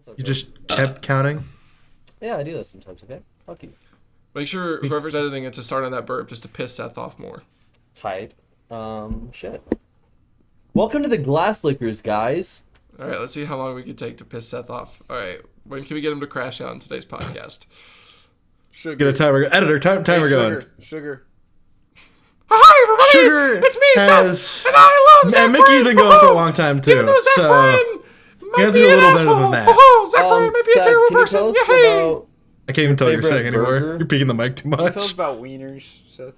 Okay. You just kept counting? Yeah, I do that sometimes, okay? Fuck you. Make sure whoever's editing it to start on that burp just to piss Seth off more. Tight. Shit. Welcome to the Glass Lickers, guys. All right, let's see how long we can take to piss Seth off. All right, when can we get him to crash out in today's podcast? Sugar. Get a timer. Editor, timer going. Sugar. Hi, everybody! Sugar It's me, has... Seth, and I love Zach Man, Mickey's Bryan. been going for a long time, too. Even though Zach so... Bryan You have to do a little better than that. Oh, Zach Bryan might be a Seth, terrible can you person. tell us Yeah, hey. about... I can't even tell what you're favorite saying anymore. burger? You're peeking the mic too Tell us much. about wieners, Seth.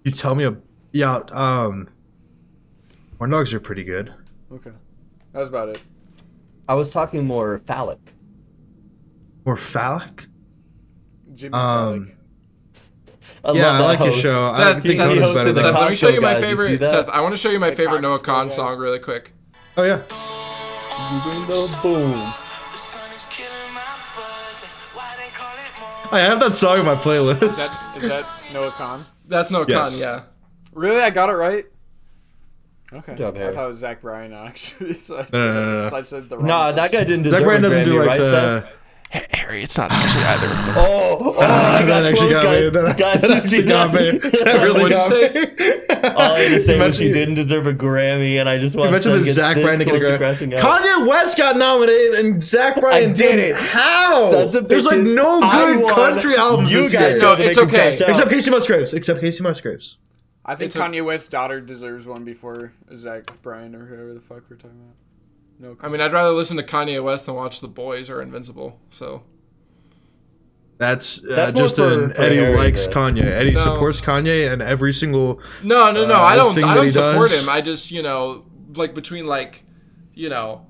You tell me yeah, corn dogs are pretty good. Okay. That was about it. I was talking more phallic. More phallic? Jimmy Fallon. Yeah, I like your host. show. I Seth, think Seth, Conan's better than Seth, let me show you my Guys, you see favorite. that? Seth, I want to show you my Like favorite Noah Talk Khan Guys. song really quick. Oh, yeah. Boom. I have that song on my playlist. Is that Noah Khan? That's Noah Yes. Khan, yeah. Really? I got it right? Okay. Good job, I Harry. thought it was Zach Bryan, actually. So I said, No. so I said the wrong Nah, that guy didn't deserve Zach Bryan a doesn't Grammy, do like right, the... Seth? Harry, it's not actually either of them. I that actually got me. That actually got me. That really What'd got you me. All I had to say You was he mentioned- didn't deserve a Grammy, and I just You want mentioned to that get Zach this Bryan didn't close get to a crashing out. Kanye West got nominated and Zach Bryan did it. How? Sons of There's like bitches. no I good won. country albums You this guys year. No, go to it's make him okay. crash out. Except Casey Musgraves. I think It's a- Kanye West's daughter deserves one before Zach Bryan or whoever the fuck we're talking about. No. I mean, I'd rather listen to Kanye West than watch The Boys or Invincible, so... That's That's just more an for Eddie Harry, likes though. Kanye. Eddie No. supports Kanye and every single No, I don't thing that he support does. him. I just, like between like, the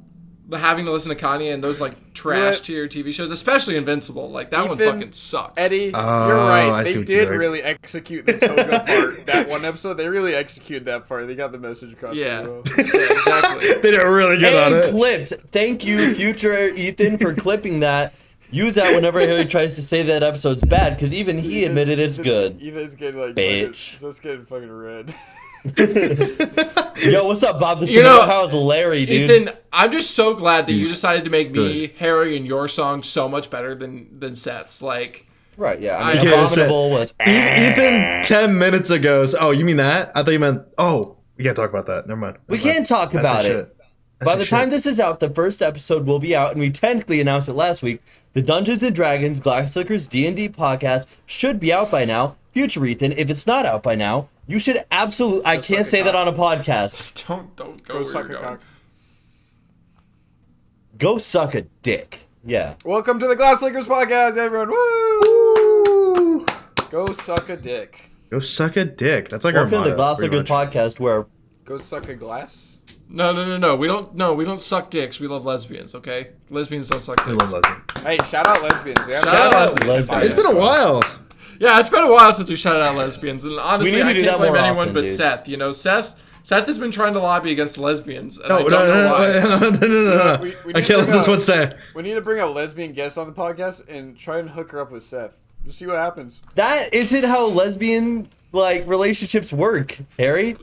having to listen to Kanye and those like trash What? tier TV shows, especially Invincible, like that one Ethan, fucking sucks. Eddie, Oh, you're I right. see They what you did mean. really execute the Toga part. That one episode, they really executed that part. They got the message across Yeah. really well. Yeah, exactly. they did really good on And it. clipped. Thank you, future Ethan, for clipping that. Use that whenever Harry tries to say that episode's bad, because even he admitted it's good. Ethan's getting like Bitch. Fucking, it's getting fucking red. Yo, what's up, Bob the You know, Tomato? How's Larry, dude? Ethan, I'm just so glad that you He's decided to make me, good. Harry, and your song so much better than Seth's. Like, Right, yeah. I I mean, can't Abominable was... Ethan 10 minutes ago. Oh, you mean that? I thought you meant. Oh, we can't talk about that. Never mind. We can't talk That's about some it. shit. That's By some the time shit. this is out, the first episode will be out, and we technically announced it last week. The Dungeons & Dragons Glass Lickers D&D podcast should be out by now. Future Ethan, if it's not out by now, you should absolutely... I can't say that on a podcast. don't go Go where suck you're a going. cock. Go suck a dick. Yeah. Welcome to the Glass Lickers podcast, everyone. Woo! Go suck a dick. Go suck a dick. That's like Welcome our to the motto, Glass pretty Lickers much. podcast, where... Go suck a glass. No. We don't suck dicks. We love lesbians, okay? Lesbians don't suck I dicks. love lesbians. Hey, shout out lesbians. We haven't Shout out lesbians. It's been a while. Yeah, it's been a while since we shouted out lesbians, and honestly, need to I do can't that blame more anyone often, but dude. Seth. Seth has been trying to lobby against lesbians, and I No, don't know why. no. We I need can't to let this bring one stay. We need to bring a lesbian guest on the podcast and try and hook her up with Seth. Just see what happens. That isn't how lesbian, relationships work, Harry.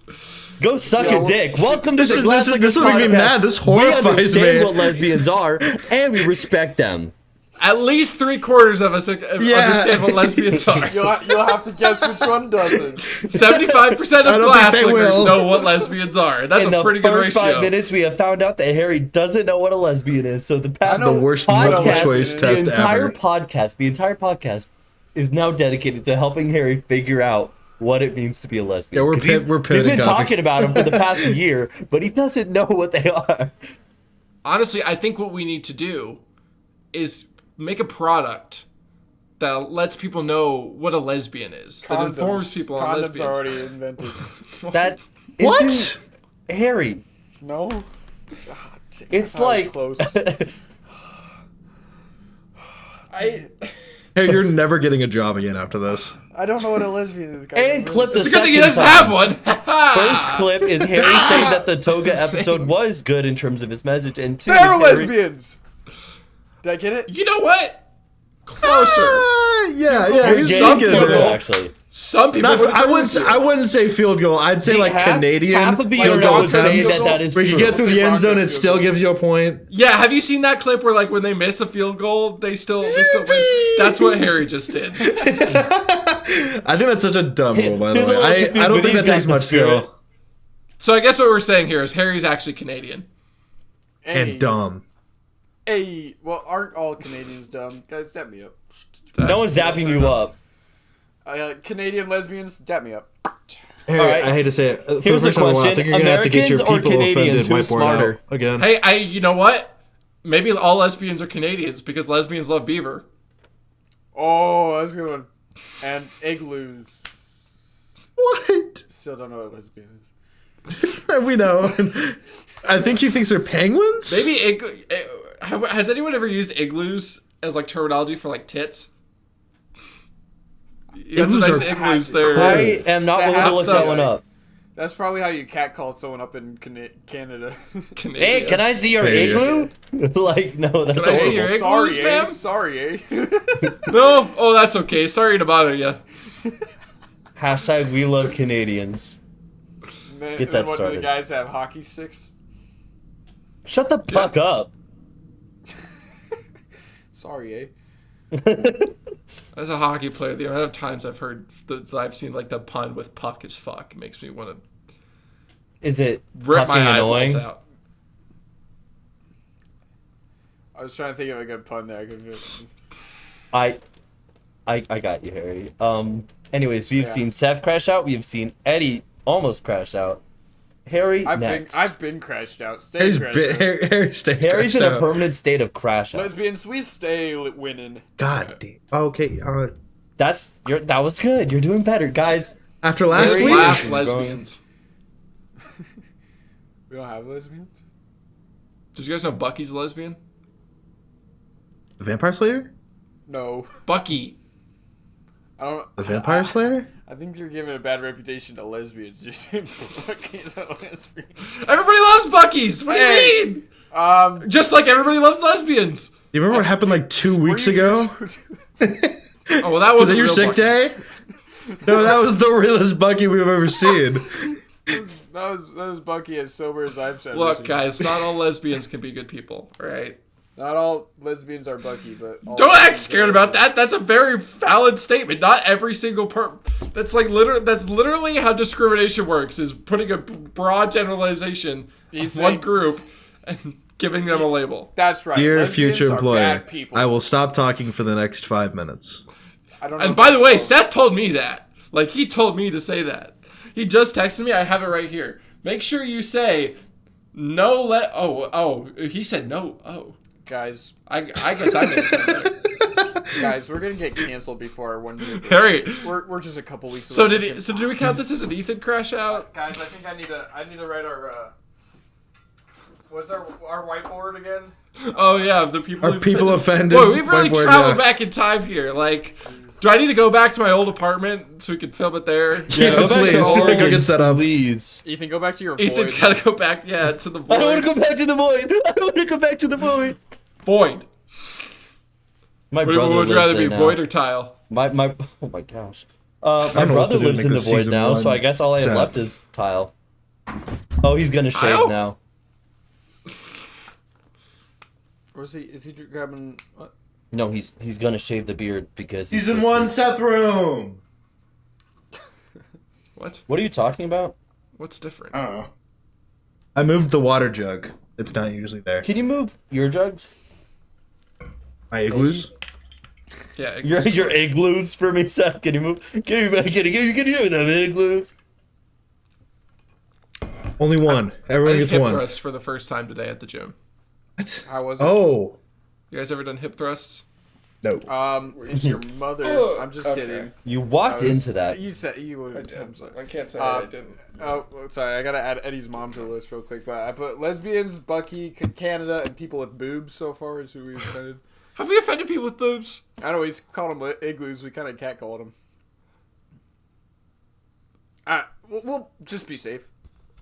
Go suck Yeah, a dick. Welcome to This the is- Glass this is- Lickers this is making me podcast. mad. This We horrifies understand me. what lesbians are, and we respect them. At least 3/4 of us understand what lesbians are. You'll have to guess which one doesn't. 75% I of don't glass think they lickers will. know what lesbians are. That's In a the pretty good first ratio. 5 minutes, we have found out that Harry doesn't know what a lesbian is. So the past This is the worst I know multiple what choice it is. test the entire ever. podcast is now dedicated to helping Harry figure out what it means to be a lesbian. Yeah, 'Cause he's we're been pivoting topics. talking about them for the past year, but he doesn't know what they are. Honestly, I think what we need to do is make a product that lets people know what a lesbian is. That informs people on Condoms lesbians. are already invented. That's What? isn't- Harry. No? God, damn, It's that was like close. Hey, you're never getting a job again after this. I don't know what a lesbian is. guys. and clip the It's a good thing he second doesn't time. have one. First clip is Harry saying that the Toga Same. episode was good in terms of his message, and two, They're is Harry- lesbians! Did I get it? You know what? Closer. Yeah, You're he's getting getting close, it. actually. Some people. Not, would I agree wouldn't. with you. I wouldn't say field goal. I'd say like Canadian half of the field internet goal would say attempts. that is Where you true. get through the end zone, it Broncos still field goal. gives you a point. Yeah, have you seen that clip where like when they miss a field goal, they still win? That's what Harry just did. I think that's such a dumb rule, by the He's a way. little I confused, don't but think he's that got takes the much spirit. skill. So I guess what we're saying here is Harry's actually Canadian. And dumb. Hey, well, aren't all Canadians dumb? Guys, dap me up. No one's zapping you up. Canadian lesbians, dap me up. Harry, All right. I hate to say it. For Here's the the first time in a while, I question. think you're gonna have to get your Americans or people Canadians, offended who's whiteboard smarter? out again. Hey, you know what? Maybe all lesbians are Canadians because lesbians love beaver. Oh, that's a good one. And igloos. What? Still don't know what lesbian is. We know. I think he thinks they're penguins. Maybe has anyone ever used igloos as like terminology for like tits? It's Igloos nice are igloos there. I am not That willing to has look to that be. one up. That's probably how you catcall someone up in Canada. Canadian. Hey, can I see your There you igloo? Like, no, that's Can I see horrible. your Sorry, igloos, eh? ma'am? Sorry, eh? No? Oh, that's okay. Sorry to bother you. Hashtag we love Canadians. Man, Get that what do started. the guys have? Hockey sticks? Shut the fuck up. Sorry, eh? As a hockey player, the amount of times I've heard that I've seen like the pun with puck is fuck makes me want to Is it rip fucking my eyeballs annoying? out. I was trying to think of a good pun there. I got you, Harry. Anyways, we've Yeah. seen Seth crash out. We've seen Eddie almost crash out. Harry next. I've been crashed out. Stay Harry's crashed bit, out. Harry stays Harry's crashed in a out. permanent state of crash out. Lesbians, we stay winning. God damn. Okay. That was good. You're doing better, guys. After last Harry week, Laugh You're lesbians. We don't have lesbians? Did you guys know Bucky's a lesbian? Vampire Slayer. No. Bucky. I don't. The Vampire Slayer. I think you're giving a bad reputation to lesbians. You're saying Bucky's a lesbian. Everybody loves Bucky's. What do you Hey. mean? Just Just like everybody loves lesbians. You remember what happened like 2 weeks ago? Oh well, that Was wasn't it your real sick Bucky. day? No, that was the realest Bucky we've ever seen. that was Bucky as sober as I've said. Look, guys, not all lesbians can be good people. All right. Not all lesbians are Bucky, but all Don't act lesbians scared are about lesbians. that. That's a very valid statement. Not every single That's like that's literally how discrimination works. Is putting a broad generalization He's of one saying- group and giving them a label. That's right. Dear Lesbians future are employer, bad people. I will stop talking for the next 5 minutes. I don't know And if by the way, that's- Seth told me that. Like he told me to say that. He just texted me. I have it right here. Make sure you say no. He said no. Oh, guys, I guess I made it sound better. guys, we're gonna get canceled before our 1 year. break. Harry. We're just a couple weeks away. So from did we count this as an Ethan crash out? Guys, I think I need to write our what's our whiteboard again? Oh yeah, the people. Are who people offended? Boy, we've really Whiteboard, traveled yeah. back in time here. Like, do I need to go back to my old apartment so we can film it there? Yeah, Go back please. to Go old, get set up. Please. Ethan, go back to your Ethan's void. got to go back. Yeah, to the I don't want void. to go back to the void. I don't want to go back to the void. Void. My Would brother you lives rather there be now. void or tile? My oh my gosh. My know what brother to do to lives make in the this void season now, so one I guess all I have sad. left is tile. Oh, he's gonna shave Tile? now. Or is he grabbing? What? No, he's gonna shave the beard because he's Season supposed 1 to- Seth room. What? What are you talking about? What's different? I don't know. I moved the water jug. It's not usually there. Can you move your jugs? My igloos. Yeah. Your igloos for me, Seth. Can you move? Can you move them igloos? Only one. I Everyone did gets hip one. thrusts for the first time today at the gym. What? How was it? Oh You guys ever done hip thrusts? no. It's your mother. Oh, I'm just okay. kidding. You walked I was- into that. You said you would. I'm sorry. I can't say Uh, I didn't. Oh, sorry. I gotta add Eddie's mom to the list real quick. But I put lesbians, Bucky, Canada, and people with boobs so far is who we offended. Have we offended people with boobs? I know he's called them igloos. We kind of catcalled them. We'll just be safe.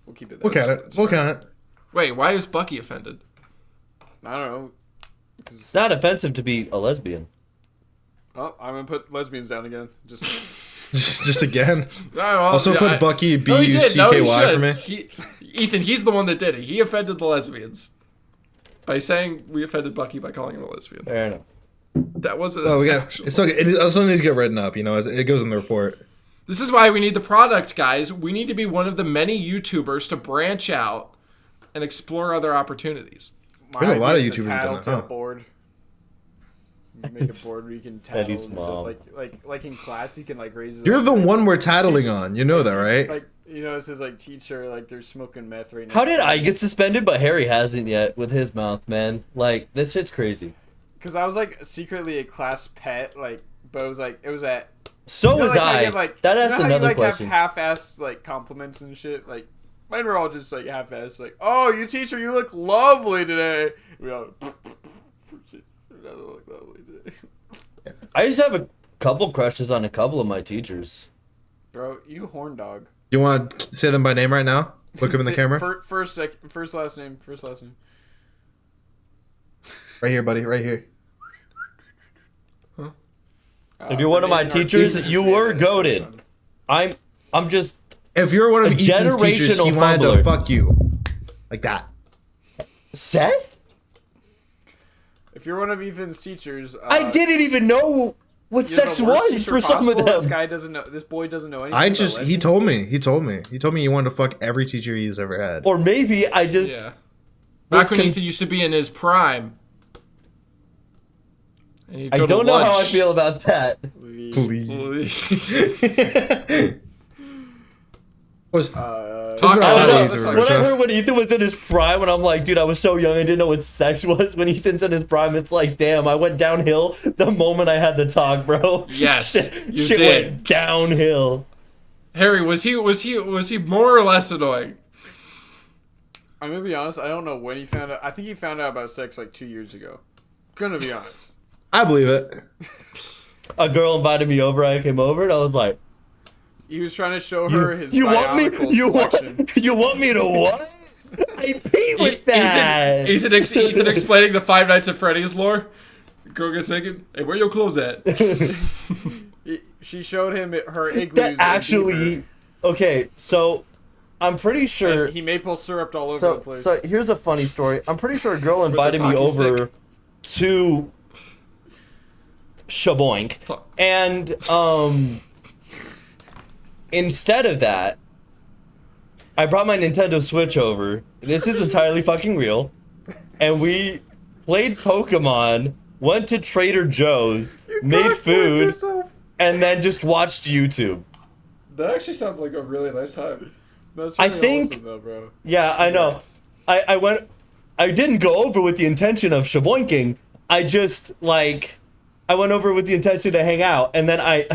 We'll keep it there. We'll count it. We'll count it. Wait, why is Bucky offended? I don't know. It's not offensive to be a lesbian. Oh, I'm gonna put lesbians down again. Just Just again. Also put Bucky No, he did. No, he Bucky for should. me. Ethan, he's the one that did it. He offended the lesbians by saying we offended Bucky by calling him a lesbian. Fair enough. That wasn't. Oh, we got. It's okay. It also needs to get written up. You know, it goes in the report. This is why we need the product, guys. We need to be one of the many YouTubers to branch out and explore other opportunities. There's a lot of idea is YouTubers to doing tattle that, to huh? a board. Make a board where you can tattle Eddie's and mom. stuff. Like in class, you can like raise. You're the one we're tattling on. You know that, right? Like it says like teacher, like they're smoking meth right now. How did I get suspended, but Harry hasn't yet with his mouth, man? Like, this shit's crazy. Because I was like secretly a class pet, like, but it was at. So was how I. you have, like, That's how you, another like, question. have half-assed like compliments and shit. Like mine were all just like half-assed, like, "Oh, you teacher, you look lovely today." We all. Look lovely today. I used to have a couple crushes on a couple of my teachers. Bro, you horn dog. You want to say them by name right now? Look them in the camera. First last name. Right here, buddy. Right here. If you're one of my teachers, you were goated. I'm just If you're one of A Ethan's teachers, he generational wanted to fumbler. fuck you. Like that. Seth? If you're one of Ethan's teachers, I didn't even know what you're the sex worst was teacher for some of possible. them. This guy doesn't know. This boy doesn't know anything. He about told lesbians. me. He told me he wanted to fuck every teacher he's ever had. Or maybe I just Yeah. Back when con- Ethan used to be in his prime. And he'd I go to don't know how I lunch. feel about that. Please. Was Talk Let's I go was to like, Ethan, when I Richard. heard when Ethan was in his prime, and I'm like, dude, I was so young, I didn't know what sex was. When Ethan's in his prime, it's like, damn, I went downhill the moment I had the talk, bro. Yes, shit you shit did. went downhill. Harry, was he more or less annoying? I'm gonna be honest. I don't know when he found out. I think he found out about sex like 2 years ago. Gonna be honest. I believe it. A girl invited me over. I came over, and I was like, He was trying to show her his "You want me? Bionicles You collection. want? You want me to what? I pay with that." Ethan explaining the Five Nights at Freddy's lore. Girl gets naked. Hey, where your clothes at? She showed him her igloos. That and actually, beaver, okay. So, I'm pretty sure. and he maple syruped all over the place. So here's a funny story. I'm pretty sure a girl invited me hockey over stick. to Shaboink, and instead of that, I brought my Nintendo Switch over. This is entirely fucking real, and we played Pokemon, went to Trader Joe's, made food, and then just watched YouTube. That actually sounds like a really nice time. That's I really think- awesome, though, bro. Yeah, I know. Congrats. I didn't go over with the intention of shaboinking. I just I went over with the intention to hang out, and then I She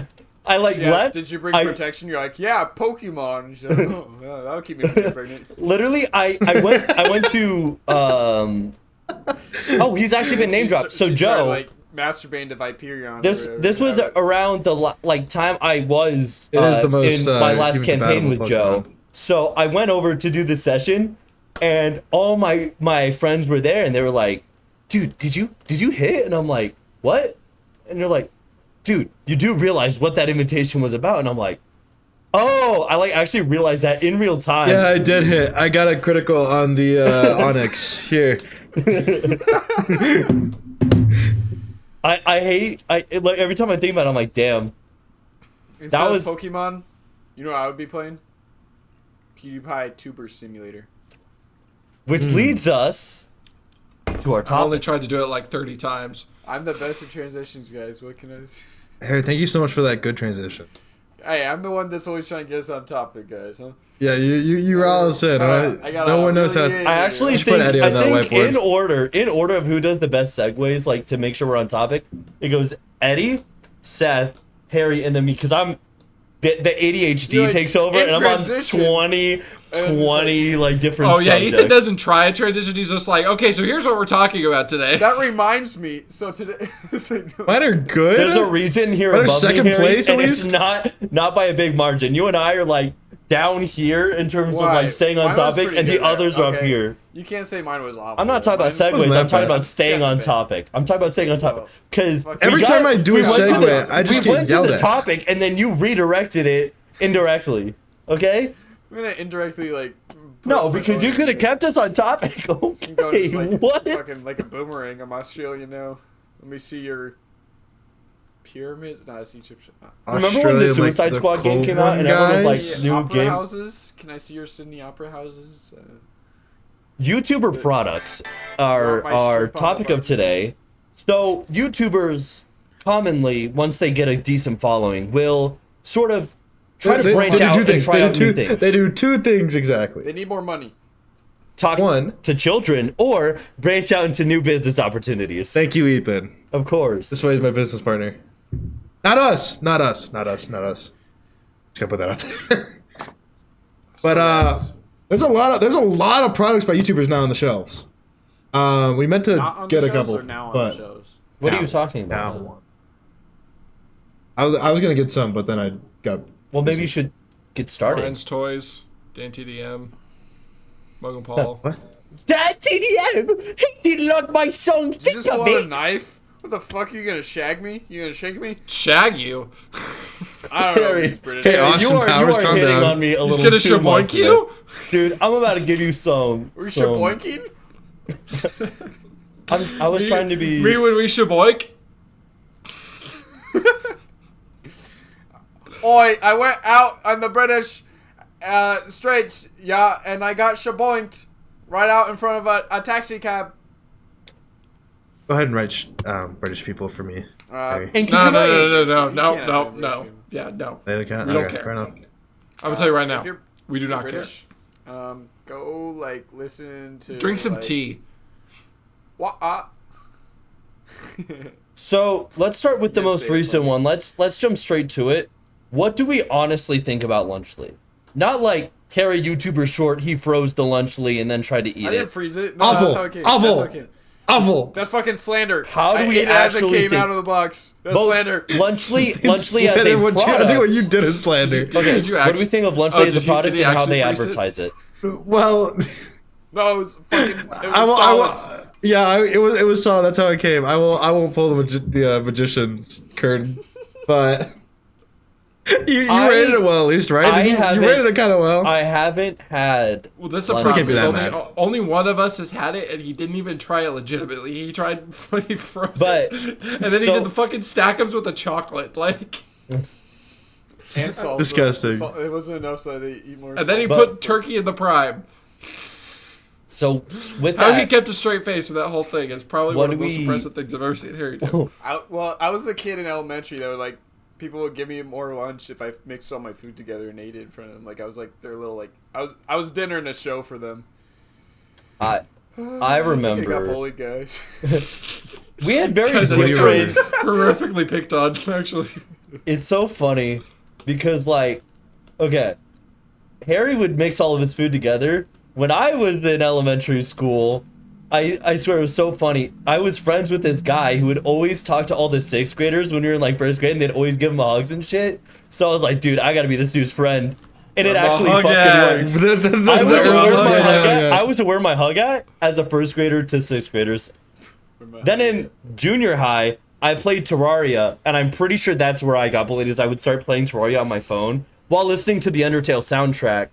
asked, left. did you bring I- protection? You're like, yeah, Pokemon. And she's like, oh, yeah, that'll keep me from getting pregnant. Literally, I went to oh, he's actually been name dropped. So She started, Joe, like masturbating to Viperion. this was around the time I was It is the most, in my last human campaign with compatible Joe. Pokemon. So I went over to do the session, and all my friends were there, and they were like, "Dude, did you hit?" And I'm like, "What?" And they're like, "Dude, you do realize what that invitation was about?" And I'm like, "Oh, I actually realized that in real time." Yeah, I did hit. I got a critical on the Onyx here. I hate every time I think about it, I'm like, damn. Instead that was- of Pokemon, you know what I would be playing? PewDiePie Tuber Simulator. Which leads us to our I topic. only tried to do it like 30 times. I'm the best at transitions, guys. What can I say? Harry, thank you so much for that good transition. Hey, I'm the one that's always trying to get us on topic, guys. Huh? Yeah, you all said. I got No one knows how. really- I actually Let's put think, Eddie on that whiteboard. in order of who does the best segues, like to make sure we're on topic, it goes Eddie, Seth, Harry, and then me, because I'm the ADHD You're like, takes over, in and I'm on transition. 20 like different. Oh yeah, subjects. Ethan doesn't try a transition. He's just like, okay, so here's what we're talking about today. That reminds me. So today, it's like, Mine are good. There's a reason here Mine are above second me, Harry, place, at and it's least? not by a big margin. You and I are like down here in terms of Why? like staying on Mine was topic, pretty and the good, others are up okay? here. You can't say mine was awful. I'm not talking about Mine- segues. Wasn't that I'm talking bad. about staying on topic. I'm talking about staying on topic because Every time I do a segue, I just we get went yelled to the at. topic, and then you redirected it indirectly. Okay? I'm gonna indirectly like. No, because you could have kept us on topic. Go Okay, to, like, what? Fucking like a boomerang. I'm Australian now. Let me see your pyramids. No, that's Egyptian. Remember when the Australian, Suicide the Squad game came out and Cobra everyone was like, guys? new opera game? houses. Can I see your Sydney opera houses? YouTuber products are My our ship on topic the of today. So YouTubers commonly, once they get a decent following, will sort of try to branch do out two and things. try out new things. They do two things exactly. They need more money. Talk One. to children or branch out into new business opportunities. Thank you, Ethan. Of course. This way is my business partner. Not us. Not us. Not us. Not us. Just gotta put that out there. But guys, there's a lot of products by YouTubers now on the shelves. We meant to not on get the a shows couple, or now on but the shows. What now. are you talking about? now. I was gonna get some, but then I got. Well, maybe you should get started. Ryan's Toys, Dan TDM, Logan Paul. What? Dad TDM! He didn't like my song. Did you Think just of pull out a it. knife? What the fuck? You gonna shag me? You gonna shank me? Shag you. I don't know. Harry, He's British. Hey, Harry, Austin you are Powers, calm hitting down. on me a He's little gonna too much shaboink you? today. Dude, I'm about to give you some. Were you some shaboinking? I was trying to be. Me when we shaboink? Oi, I went out on the British Straits, yeah, and I got shaboinked right out in front of a taxi cab. Go ahead and write British people for me. Harry. And No, could no, you no, no, no, You no, can't no, have a no. British Yeah, no. They don't We don't okay, care. fair enough. I'm gonna tell you right If now. you're We do not care. British, go like listen to Drink some like, tea. What? So let's start with the Yes, most say it recent funny. one. Let's jump straight to it. What do we honestly think about Lunchly? Not like Harry YouTuber short. He froze the Lunchly and then tried to eat I didn't it. freeze it. No, Awful. that's how it came. Awful. That's how it came. Awful. That's fucking slander. How do I we ate it as it actually came think- out of the box. That's Both slander. Lunchly as Slander a what you- product. I think what you did is slander. Did Okay, you what do actually- we think of Lunchly Oh, as a did you- product did he and how actually they freeze it? advertise it? Well, No, it was fucking. It was I will. solid. It was solid. That's how it came. I won't pull the magician's curtain, but you rated it well at least, right? You rated it kind of well. I haven't had. Well, that's a Lunch. problem. Can't be that Only, mad. only one of us has had it, and he didn't even try it legitimately. He tried, he froze But- it, and then he so- did the fucking stack ups with the chocolate, like, And salt. Disgusting. It wasn't enough, so they eat more. and then he But- put turkey in the prime. So with How he that, kept a straight face for that whole thing is probably What one of the do most we- impressive things I've ever seen Harry do. I was a kid in elementary though. Like people would give me more lunch if I mixed all my food together and ate it in front of them. Like I was like their little like I was dinner in a show for them. I I got remember bullied, guys. we had very Guys, I think I was different. horrifically picked on, actually. It's so funny because like, okay, Harry would mix all of his food together. When I was in elementary school, I swear it was so funny. I was friends with this guy who would always talk to all the sixth graders when we were in like first grade, and they'd always give him hugs and shit. So I was like, dude, I gotta be this dude's friend, and it The actually hug fucking gag. worked. I was to wear my hug at as a first grader to sixth graders. Then in junior high, I played Terraria, and I'm pretty sure that's where I got bullied. Is I would start playing Terraria on my phone while listening to the Undertale soundtrack.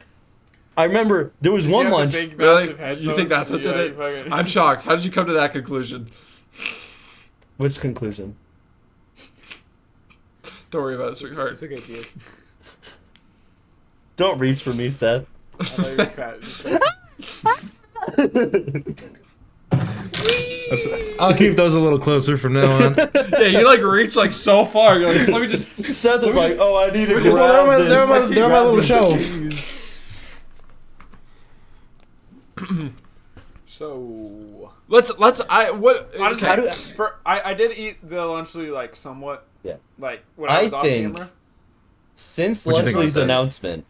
I remember there was one lunch. Really? You think that's what did it? Fucking... I'm shocked. How did you come to that conclusion? Which conclusion? Don't worry about it, sweetheart. It's a good deal. Don't reach for me, Seth. I thought you were pat. I'll keep those a little closer from now on. Yeah, you like reach like so far. You're like, let me just. Seth was like, "Oh, I need to just- grab Well, this." they're my little Grab shelf. this. So Let's. honestly, okay. I did eat the lunchly like somewhat. Yeah. Like when I was off think- camera. Since What'd you think Leslie's about that? announcement,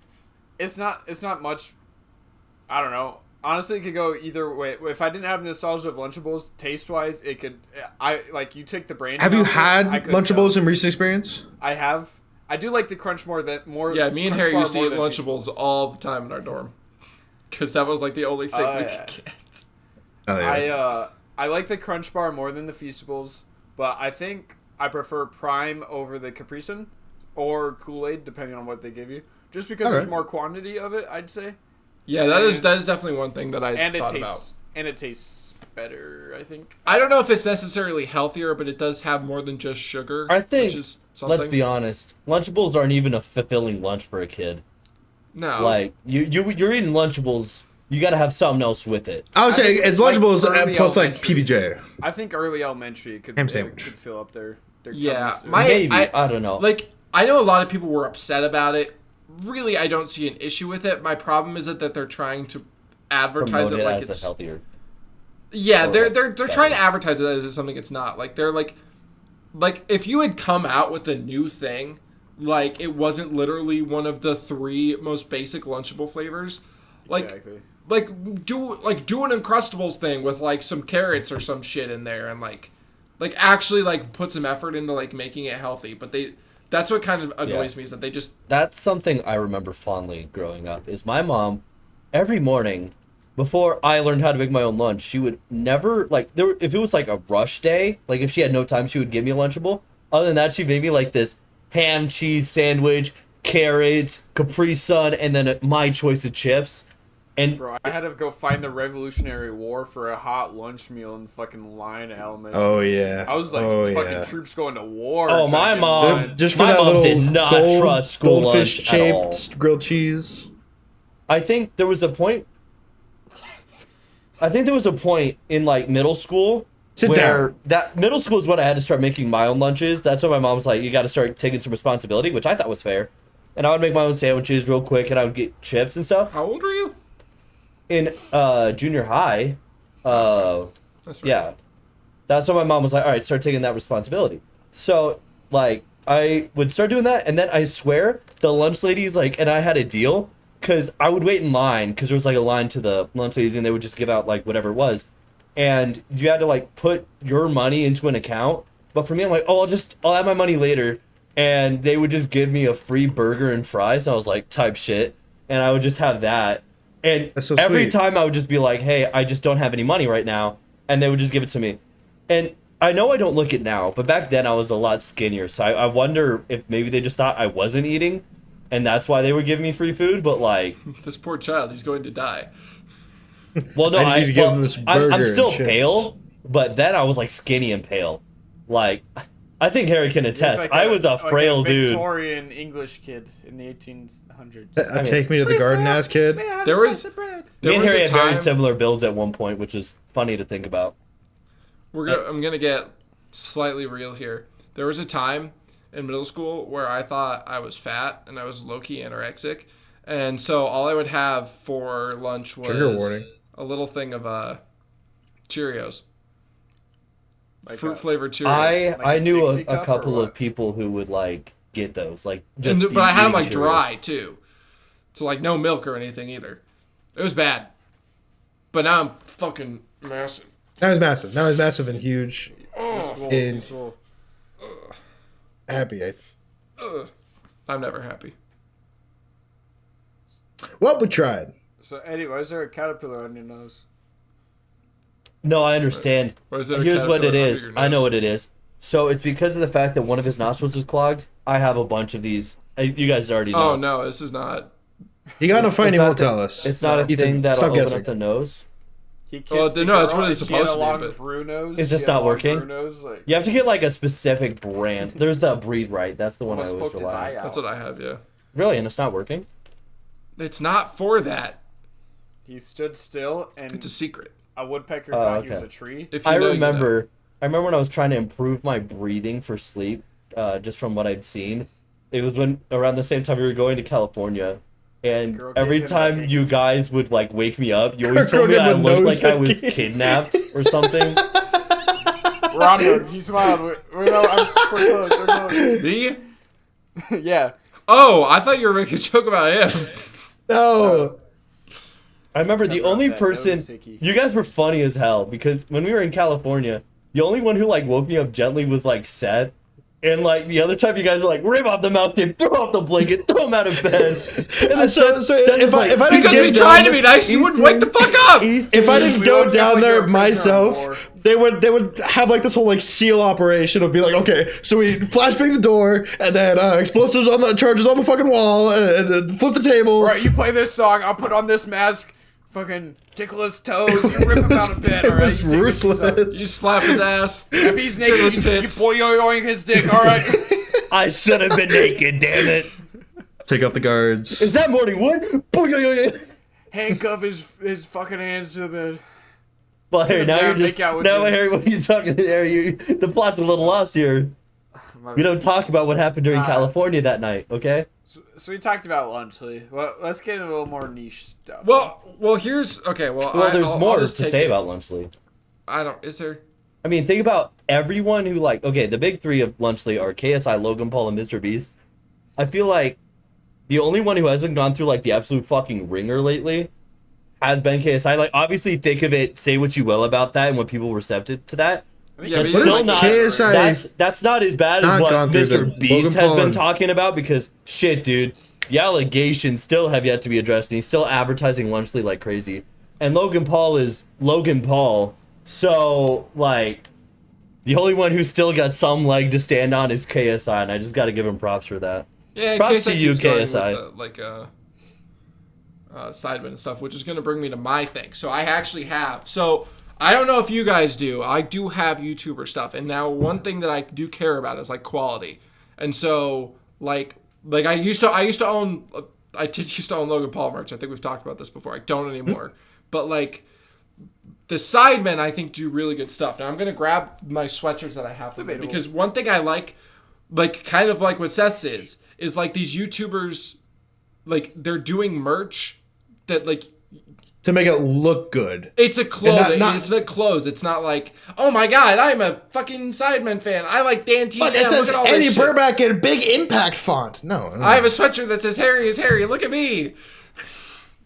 It's not much. I don't know. Honestly, it could go either way. If I didn't have nostalgia of Lunchables, taste wise, it could. I like you take the brain. Have you out of it, had I could Lunchables tell. in recent experience? I have. I do like the crunch more than more. Yeah, me and Crunch Harry Bar used to more eat than Lunchables Feastables. all the time in our dorm, because that was like the only thing we yeah. could get. Oh, yeah. I like the Crunch Bar more than the Feastables, but I think I prefer Prime over the Capri Sun or Kool-Aid, depending on what they give you. Just because there's more quantity of it, I'd say. Yeah, that is definitely one thing that I thought about. And it tastes better, I think. I don't know if it's necessarily healthier, but it does have more than just sugar. I think, which is something. let's be honest, Lunchables aren't even a fulfilling lunch for a kid. No. Like, you're eating Lunchables, you gotta have something else with it. I would say think it's like Lunchables early plus like elementary. PBJ. I think early elementary could Ham sandwich. could fill up their Yeah, tummies. Maybe, I don't know. Like, I know a lot of people were upset about it. Really, I don't see an issue with it. My problem is that they're trying to advertise Promote it like as it's a healthier. Yeah, Or they're better. trying to advertise it as it's something it's not. Like they're like if you had come out with a new thing, like it wasn't literally one of the 3 most basic Lunchable flavors, like Exactly. do an Uncrustables thing with like some carrots or some shit in there and like actually like put some effort into like making it healthy. But that's what kind of annoys me is that they just That's something I remember fondly growing up, is my mom, every morning, before I learned how to make my own lunch, she would never, like, if it was like a rush day, like if she had no time, she would give me a Lunchable. Other than that, she made me like this ham, cheese sandwich, carrots, Capri Sun, and then my choice of chips. And Bro, I had to go find the Revolutionary War for a hot lunch meal in fucking line at elementary. Oh yeah. I was like, fucking troops going to war. Oh, trying my to get mom- mine. Just for My that mom little did not trust school goldfish lunch at all. shaped grilled cheese. I think there was a point in like middle school Sit where down. that middle school is when I had to start making my own lunches. That's when my mom was like, you got to start taking some responsibility, which I thought was fair. And I would make my own sandwiches real quick, and I would get chips and stuff. How old were you? In junior high, That's right. yeah, that's when my mom was like, all right, start taking that responsibility. So like I would start doing that, and then I swear the lunch ladies, like, and I had a deal because I would wait in line because there was like a line to the lunch ladies, and they would just give out like whatever it was, and you had to like put your money into an account. But for me, I'm like, oh, I'll add my money later, and they would just give me a free burger and fries. And I was like, type shit, and I would just have that. And That's so every sweet. time I would just be like, hey, I just don't have any money right now, and they would just give it to me. And I know I don't look it now, but back then I was a lot skinnier, so I wonder if maybe they just thought I wasn't eating, and that's why they were giving me free food. But like, This poor child, he's going to die. well, no, I need to give him this I'm burger still and chips. pale, but then I was like skinny and pale. Like, I think Harry can attest. Like I was a frail dude. Victorian English kid in the 1800s. mean, Take me to the garden ass kid. There was Me there and was Harry a had very time similar builds at one point, which is funny to think about. I'm gonna get slightly real here. There was a time in middle school where I thought I was fat and I was low-key anorexic, and so all I would have for lunch Trigger was warning. a little thing of Cheerios, Like fruit a- flavored Cheerios. I Like a knew Dixie a cup or couple of what? people who would like get those, like just. But I had them eating like Cheerios. dry too, so like no milk or anything either. It was bad, but now I'm fucking massive. Now he's massive. Now he's massive and huge. Swole, And- swole. Happy. I'm never happy. Well, we tried. So Eddie, why is there a caterpillar on your nose? No, I understand. Or is it a Here's what it caterpillar is. under your I know nose? what it is. So it's because of the fact that one of his nostrils is clogged. I have a bunch of these. You guys already know. Oh no, this is not. He got no fine. He not won't the- tell us. It's not a Ethan, thing that'll stop open guessing. up the nose. He kissed Well, the no, that's girl what it's and she had supposed to a be, long but- Brew nose. It's She just had a not long working? Brew nose, like, You have to get like a specific brand. There's the Breathe Right. That's the one I almost always poked his rely eye on. out. That's what I have. Yeah, Really, and it's not working. it's not for that. He stood still, It's and a secret. a woodpecker Oh, thought he was okay. a tree. If you I know, remember. I remember when I was trying to improve my breathing for sleep, just from what I'd seen. It was when around the same time we were going to California, and Girl gave every him a time hickey. you guys would like wake me up, you always Girl told me gave I him a looked nose like I was hickey. kidnapped or something. Robert, he smiled. We're close. Me? Yeah. Oh, I thought you were making a joke about him. No. I remember the Cover up only that person. nose hickey. You guys were funny as hell because when we were in California, the only one who like woke me up gently was like Seth, And like the other time, you guys were like, rip off the mouth tape, throw off the blanket, throw him out of bed. And then So if I didn't Because get we down tried to there- be nice, you wouldn't wake the fuck up. If I didn't We go don't feel down like there you're a prisoner of war. myself, they would have like this whole like seal operation of be like, okay, so we flashbang the door and then explosives on the charges on the fucking wall and flip the table. All right, you play this song. I'll put on this mask. Fucking tickle his toes. You rip him out of bed. All right, It's you take his shoes off. You ruthless. slap his ass. If he's naked, his you tits. boing his dick. All right. I should have been naked, damn it. Take off the guards. Is that morning wood? Handcuff his fucking hands to the bed. Well, Harry, now Yeah, you're just make out with now, him. Harry. What are you talking? Harry, the plot's a little lost here. We don't talk about what happened during California that night, okay? So we talked about Lunchley. Well, let's get into a little more niche stuff. Well, here's okay. Well, There's I'll more just to take say it. about Lunchley. I don't. Is there? I mean, think about everyone who like. Okay, the big three of Lunchley are KSI, Logan Paul, and Mr. Beast. I feel like the only one who hasn't gone through like the absolute fucking ringer lately has been KSI. Like, obviously, think of it. Say what you will about that and what people receptive to that. Yeah, That's but still is not. KSI That's not as bad as not what gone through the Mr. Beast Logan has Paul been and- talking about because shit, dude, the allegations still have yet to be addressed, and he's still advertising Lunchley like crazy. And Logan Paul is Logan Paul, so like the only one who's still got some leg to stand on is KSI, and I just got to give him props for that. Yeah, Props KSI to you, keeps going KSI. with, Sidemen and stuff, which is going to bring me to my thing. So I actually have. So I don't know if you guys do. I do have YouTuber stuff, and now one thing that I do care about is like quality. And so like I used to own. I did used to own Logan Paul merch. I think we've talked about this before. I don't anymore. But like the Sidemen, I think do really good stuff. Now I'm gonna grab my sweatshirts that I have from it because one thing I like kind of like what Seth's is like these YouTubers, like they're doing merch that like To make it look good. it's a clothing. not- It's a clothes. It's not like, oh my god, I'm a fucking Sidemen fan. I like Dan T. But it says Eddie Burback in big impact font. No. I have a sweatshirt that says Harry is Harry. Look at me.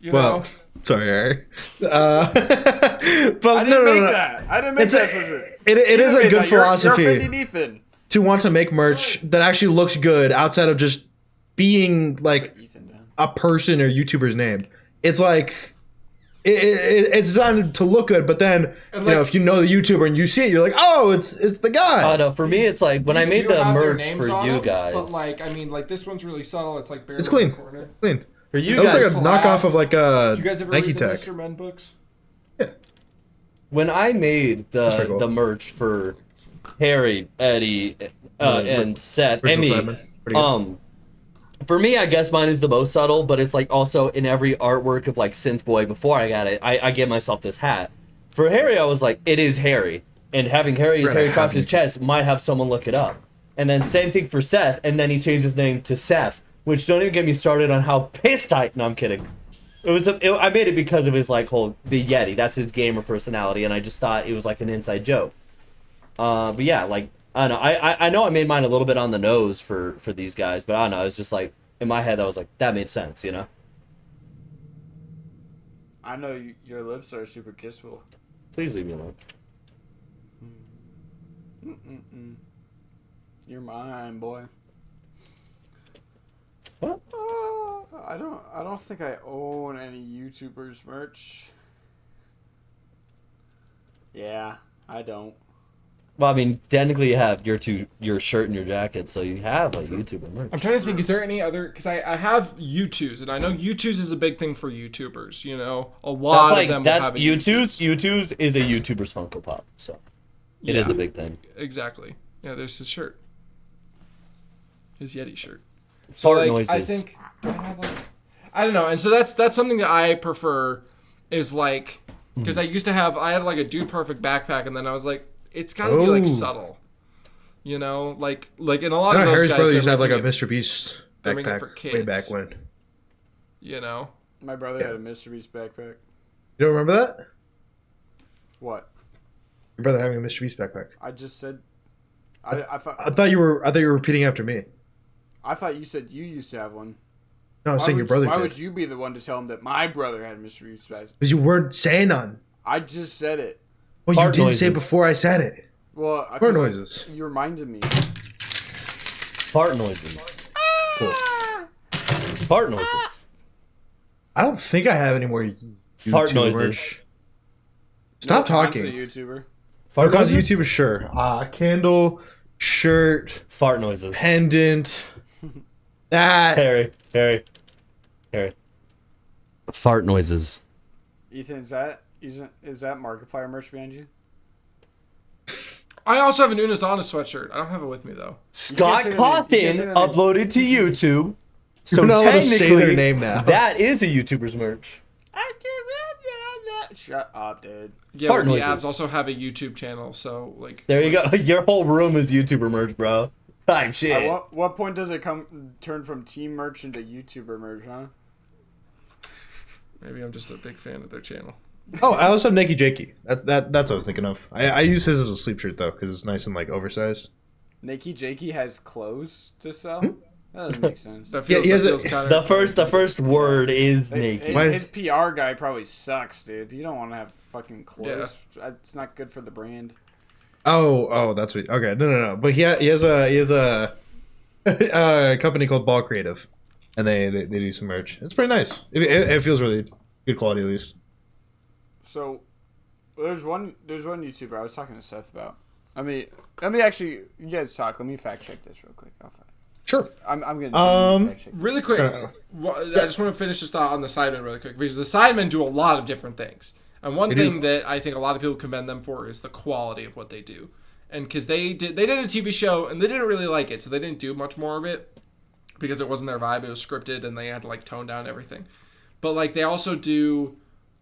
You Well, know? sorry, Harry. But I didn't make that. I didn't make It's that. it is a good philosophy You're offending Ethan. to want to make merch that actually looks good outside of just being like Ethan down. a person or YouTuber's name. It's like it's designed to look good, but then And you know like- if you know the YouTuber and you see it, you're like, oh, it's the guy. No, for me, it's like when I made the merch for you guys. But like, I mean, like this one's really subtle. It's like barely It's clean. in the corner. Clean. For you It looks guys, like a knockoff of like a Did you guys ever Nike read the tech. Mr. Men books? when I made That's pretty cool. the merch for Harry, Eddie, and Seth, and Original me, Sidemen. Pretty good. for me, I guess mine is the most subtle, but it's like also in every artwork of like Synth Boy before I got it, I gave myself this hat. For Harry, I was like, it is Harry. And having Harry's Right, hair across happy. his chest might have someone look it up. And then same thing for Seth, and then he changed his name to Seth, which don't even get me started on how pissed tight. No, I'm kidding. I made it because of his like whole the Yeti. That's his gamer personality, and I just thought it was like an inside joke. But yeah, like I don't know. I know I made mine a little bit on the nose for these guys, but I don't know. It was just like in my head, I was like, that made sense, you know. I know your lips are super kissable. Please leave me alone. You're mine, boy. What? I don't think I own any YouTubers merch. Yeah, I don't. Well, I mean, technically you have your shirt and your jacket, so you have like YouTuber merch. I'm trying to think. Is there any other? Because I have U2s, and I know U2s is a big thing for YouTubers. You know, a lot That's like of them will that's have a U2's is a YouTuber's Funko Pop, so it is Yeah. a big thing. Exactly. Yeah, there's his shirt. His Yeti shirt. Fart like, noises. I think. Do I have like? I don't know. And so that's something that I prefer. Is like because I had like a Dude Perfect backpack, and then I was like, it's got to be like Oh. subtle. You know, like in a lot I of know those Harry's guys, brother they're used to have like a making it, Mr. Beast they're making it for backpack way back kids. when. You know. My brother had a Mr. Beast backpack. You don't remember that? What? Your brother having a Mr. Beast backpack. I just said. I thought I thought you were repeating after me. you said you used to have one. No, I was saying your brother Why did. would you be the one to tell him that my brother had a Mr. Beast backpack? Because you weren't saying none. I just said it. Well, Fart you didn't say noises. before I said it. Well, Fart noises. You reminded me. Fart noises. Cool. Fart noises. I don't think I have any more Fart YouTube noises. merch. Stop talking. A YouTuber. Fart Because noises. YouTuber, sure. Candle, shirt, Fart noises. pendant. That. Harry. Fart noises. Ethan, is that Markiplier merch behind you? I also have an Unis Honest sweatshirt. I don't have it with me though. Scott say their name. You Cawthon can't say their name. uploaded to YouTube. So You're not allowed to say technically, their name now. that is a YouTuber's merch. Shut up, dude. Yeah, Fart the noises. abs also have a YouTube channel, so like. There you go. Your whole room is YouTuber merch, bro. Type shit. At what point does it turn from team merch into YouTuber merch, huh? Maybe I'm just a big fan of their channel. Oh, I also have Nike Jakey. That's what I was thinking of. I use his as a sleep shirt though, because it's nice and like oversized. Nikki Jakey has clothes to sell? That doesn't make sense. That feels, he has that feels kinda The first word is naked. His PR guy probably sucks, dude. You don't want to have fucking clothes. It's not good for the brand. Oh, that's what. Okay, no. But he has a a company called Ball Creative, and they do some merch. It's pretty nice. It feels really good quality at least. So, there's one YouTuber I was talking to Seth about. I mean, let me actually, you guys talk. Let me fact check this real quick. Sure. I'm gonna fact check. Really quick, I just want to finish this thought on the Sidemen really quick, because the Sidemen do a lot of different things. And one thing that I think a lot of people commend them for is the quality of what they do. And because they did a TV show and they didn't really like it, so they didn't do much more of it because it wasn't their vibe. It was scripted and they had to like tone down everything. But like they also do,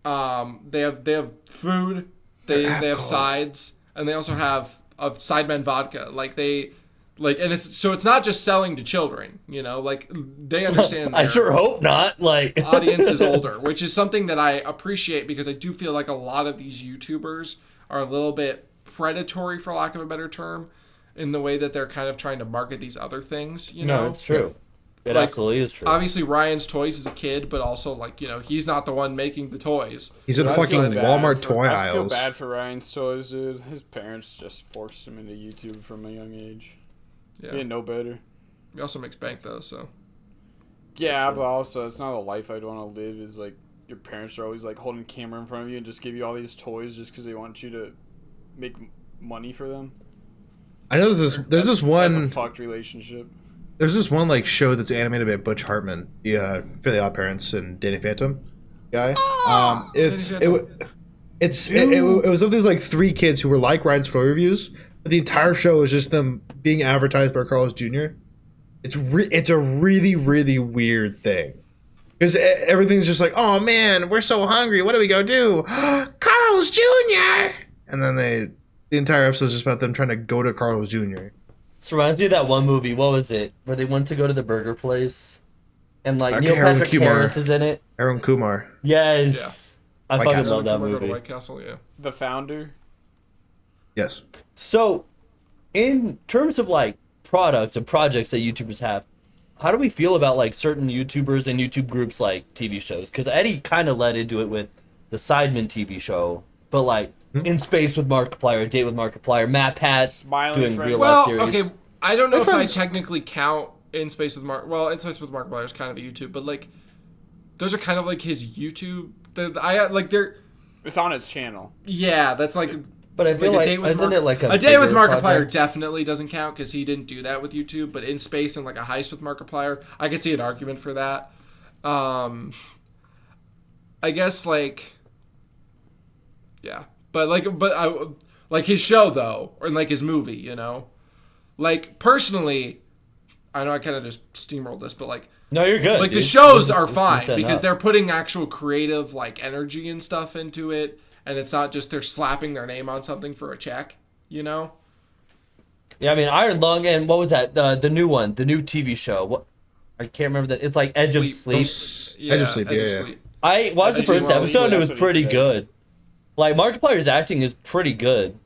they have food, they have sides, and they also have a Sidemen vodka. And it's not just selling to children, you know, like they understand. I sure hope not. Like audience is older, which is something that I appreciate because I do feel like a lot of these YouTubers are a little bit predatory, for lack of a better term, in the way that they're kind of trying to market these other things, you know? No, it's true. It Like, absolutely is true. Obviously, Ryan's Toys is a kid, but also, like, you know, he's not the one making the toys. He's in fucking Walmart toy I feel aisles. bad for Ryan's Toys, dude. His parents just forced him into YouTube from a young age. Yeah. He didn't know better. He also makes bank, though, so. Yeah, but also, it's not a life I'd want to live, is like, your parents are always, like, holding a camera in front of you and just give you all these toys just because they want you to make money for them. I know there's this one. That's a fucked relationship. There's this one like show that's animated by Butch Hartman, the Fairly Odd Parents and Danny Phantom guy. It was of these like three kids who were like Ryan's Toy Reviews, but the entire show was just them being advertised by Carl's Jr. It's a really weird thing because everything's just like, oh man, we're so hungry. What do we go do? Carl's Jr. And then the entire episode is just about them trying to go to Carl's Jr. This reminds me of that one movie. What was it? Where they went to go to the burger place, and like Neil Harold Patrick Kumar. Harris is in it. Aaron Kumar. Yes, I White fucking Castle. love that We're going to movie. White Castle, yeah. The founder. Yes. So, in terms of like products and projects that YouTubers have, how do we feel about like certain YouTubers and YouTube groups like TV shows? Because Eddie kind of led into it with the Sidemen TV show, but like In Space with Markiplier, Date with Markiplier, Matt Pat Smiling doing Friends. real Well, life theories. okay, I don't know My if I friends- technically count In Space with Markiplier is kind of a YouTube, but like, those are kind of like his YouTube. They're It's on his channel. yeah, that's like. But I feel a like date with isn't it like a day with bigger Markiplier project? definitely doesn't count because he didn't do that with YouTube. But In Space and like a heist with Markiplier, I could see an argument for that. I guess like, yeah, but I his show though, or like his movie, you know, like personally, I know I kind of just steamrolled this, but like. No, you're good. Like dude. the shows This is- are this has been fine set because up. they're putting actual creative like energy and stuff into it, and it's not just they're slapping their name on something for a check, you know? Yeah, I mean Iron Lung and what was that? The new one, the new TV show. What I can't remember that. It's like Edge of Sleep. Edge of Sleep, yeah. I watched the Edge of first Sleep, episode and it that's was what he pretty does. good. Like Markiplier's acting is pretty good.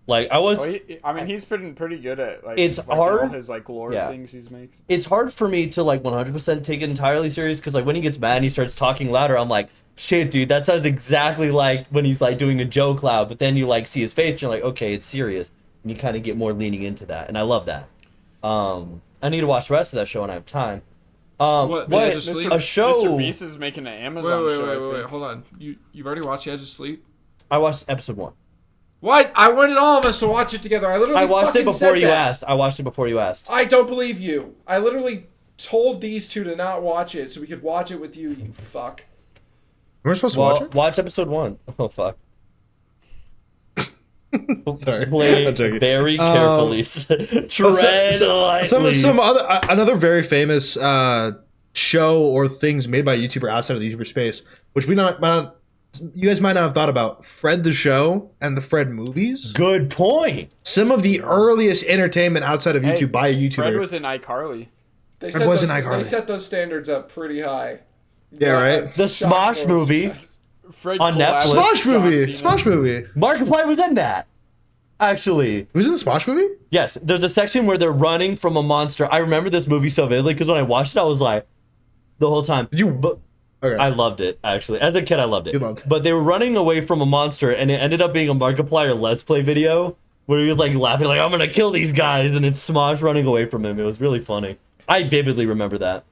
Like I was. He's been pretty good at like. It's like, hard. all his like lore Yeah. things he makes. It's hard for me to like 100% take it entirely serious because like when he gets mad and he starts talking louder, I'm like, shit, dude, that sounds exactly like when he's like doing a joke loud. But then you like see his face and you're like, okay, it's serious, and you kind of get more leaning into that, and I love that. I need to watch the rest of that show when I have time. What, what Edge of Sleep? a show? Mr. Beast is making an Amazon show. Wait, hold on. You've already watched The Edge of Sleep? I watched episode 1. What? I wanted all of us to watch it together. I literally I watched it fucking before said you that. asked. I watched it before you asked. I don't believe you. I literally told these two to not watch it so we could watch it with you, you fuck. We're supposed to watch it. Watch episode 1. Oh fuck. Sorry, Play I'm joking. very carefully. Tread lightly. Some other another very famous show or things made by a YouTuber outside of the YouTuber space, which you guys might not have thought about. Fred the Show and the Fred movies. Good point. Some of the earliest entertainment outside of YouTube Hey, by a YouTuber. Fred was in iCarly. They iCarly. set those standards up pretty high. Yeah, right? The Smosh movie. Fred On collabed Netflix. with Smosh John movie. Cena. Smosh movie. Markiplier was in that. Actually, He was in the Smosh movie? yes. There's a section where they're running from a monster. I remember this movie so vividly because when I watched it, I was like, the whole time. Did you? But Okay. I loved it, actually. As a kid, I loved it. You loved it. But they were running away from a monster, and it ended up being a Markiplier Let's Play video where he was like laughing, like, I'm gonna kill these guys, and it's Smosh running away from him. It was really funny. I vividly remember that.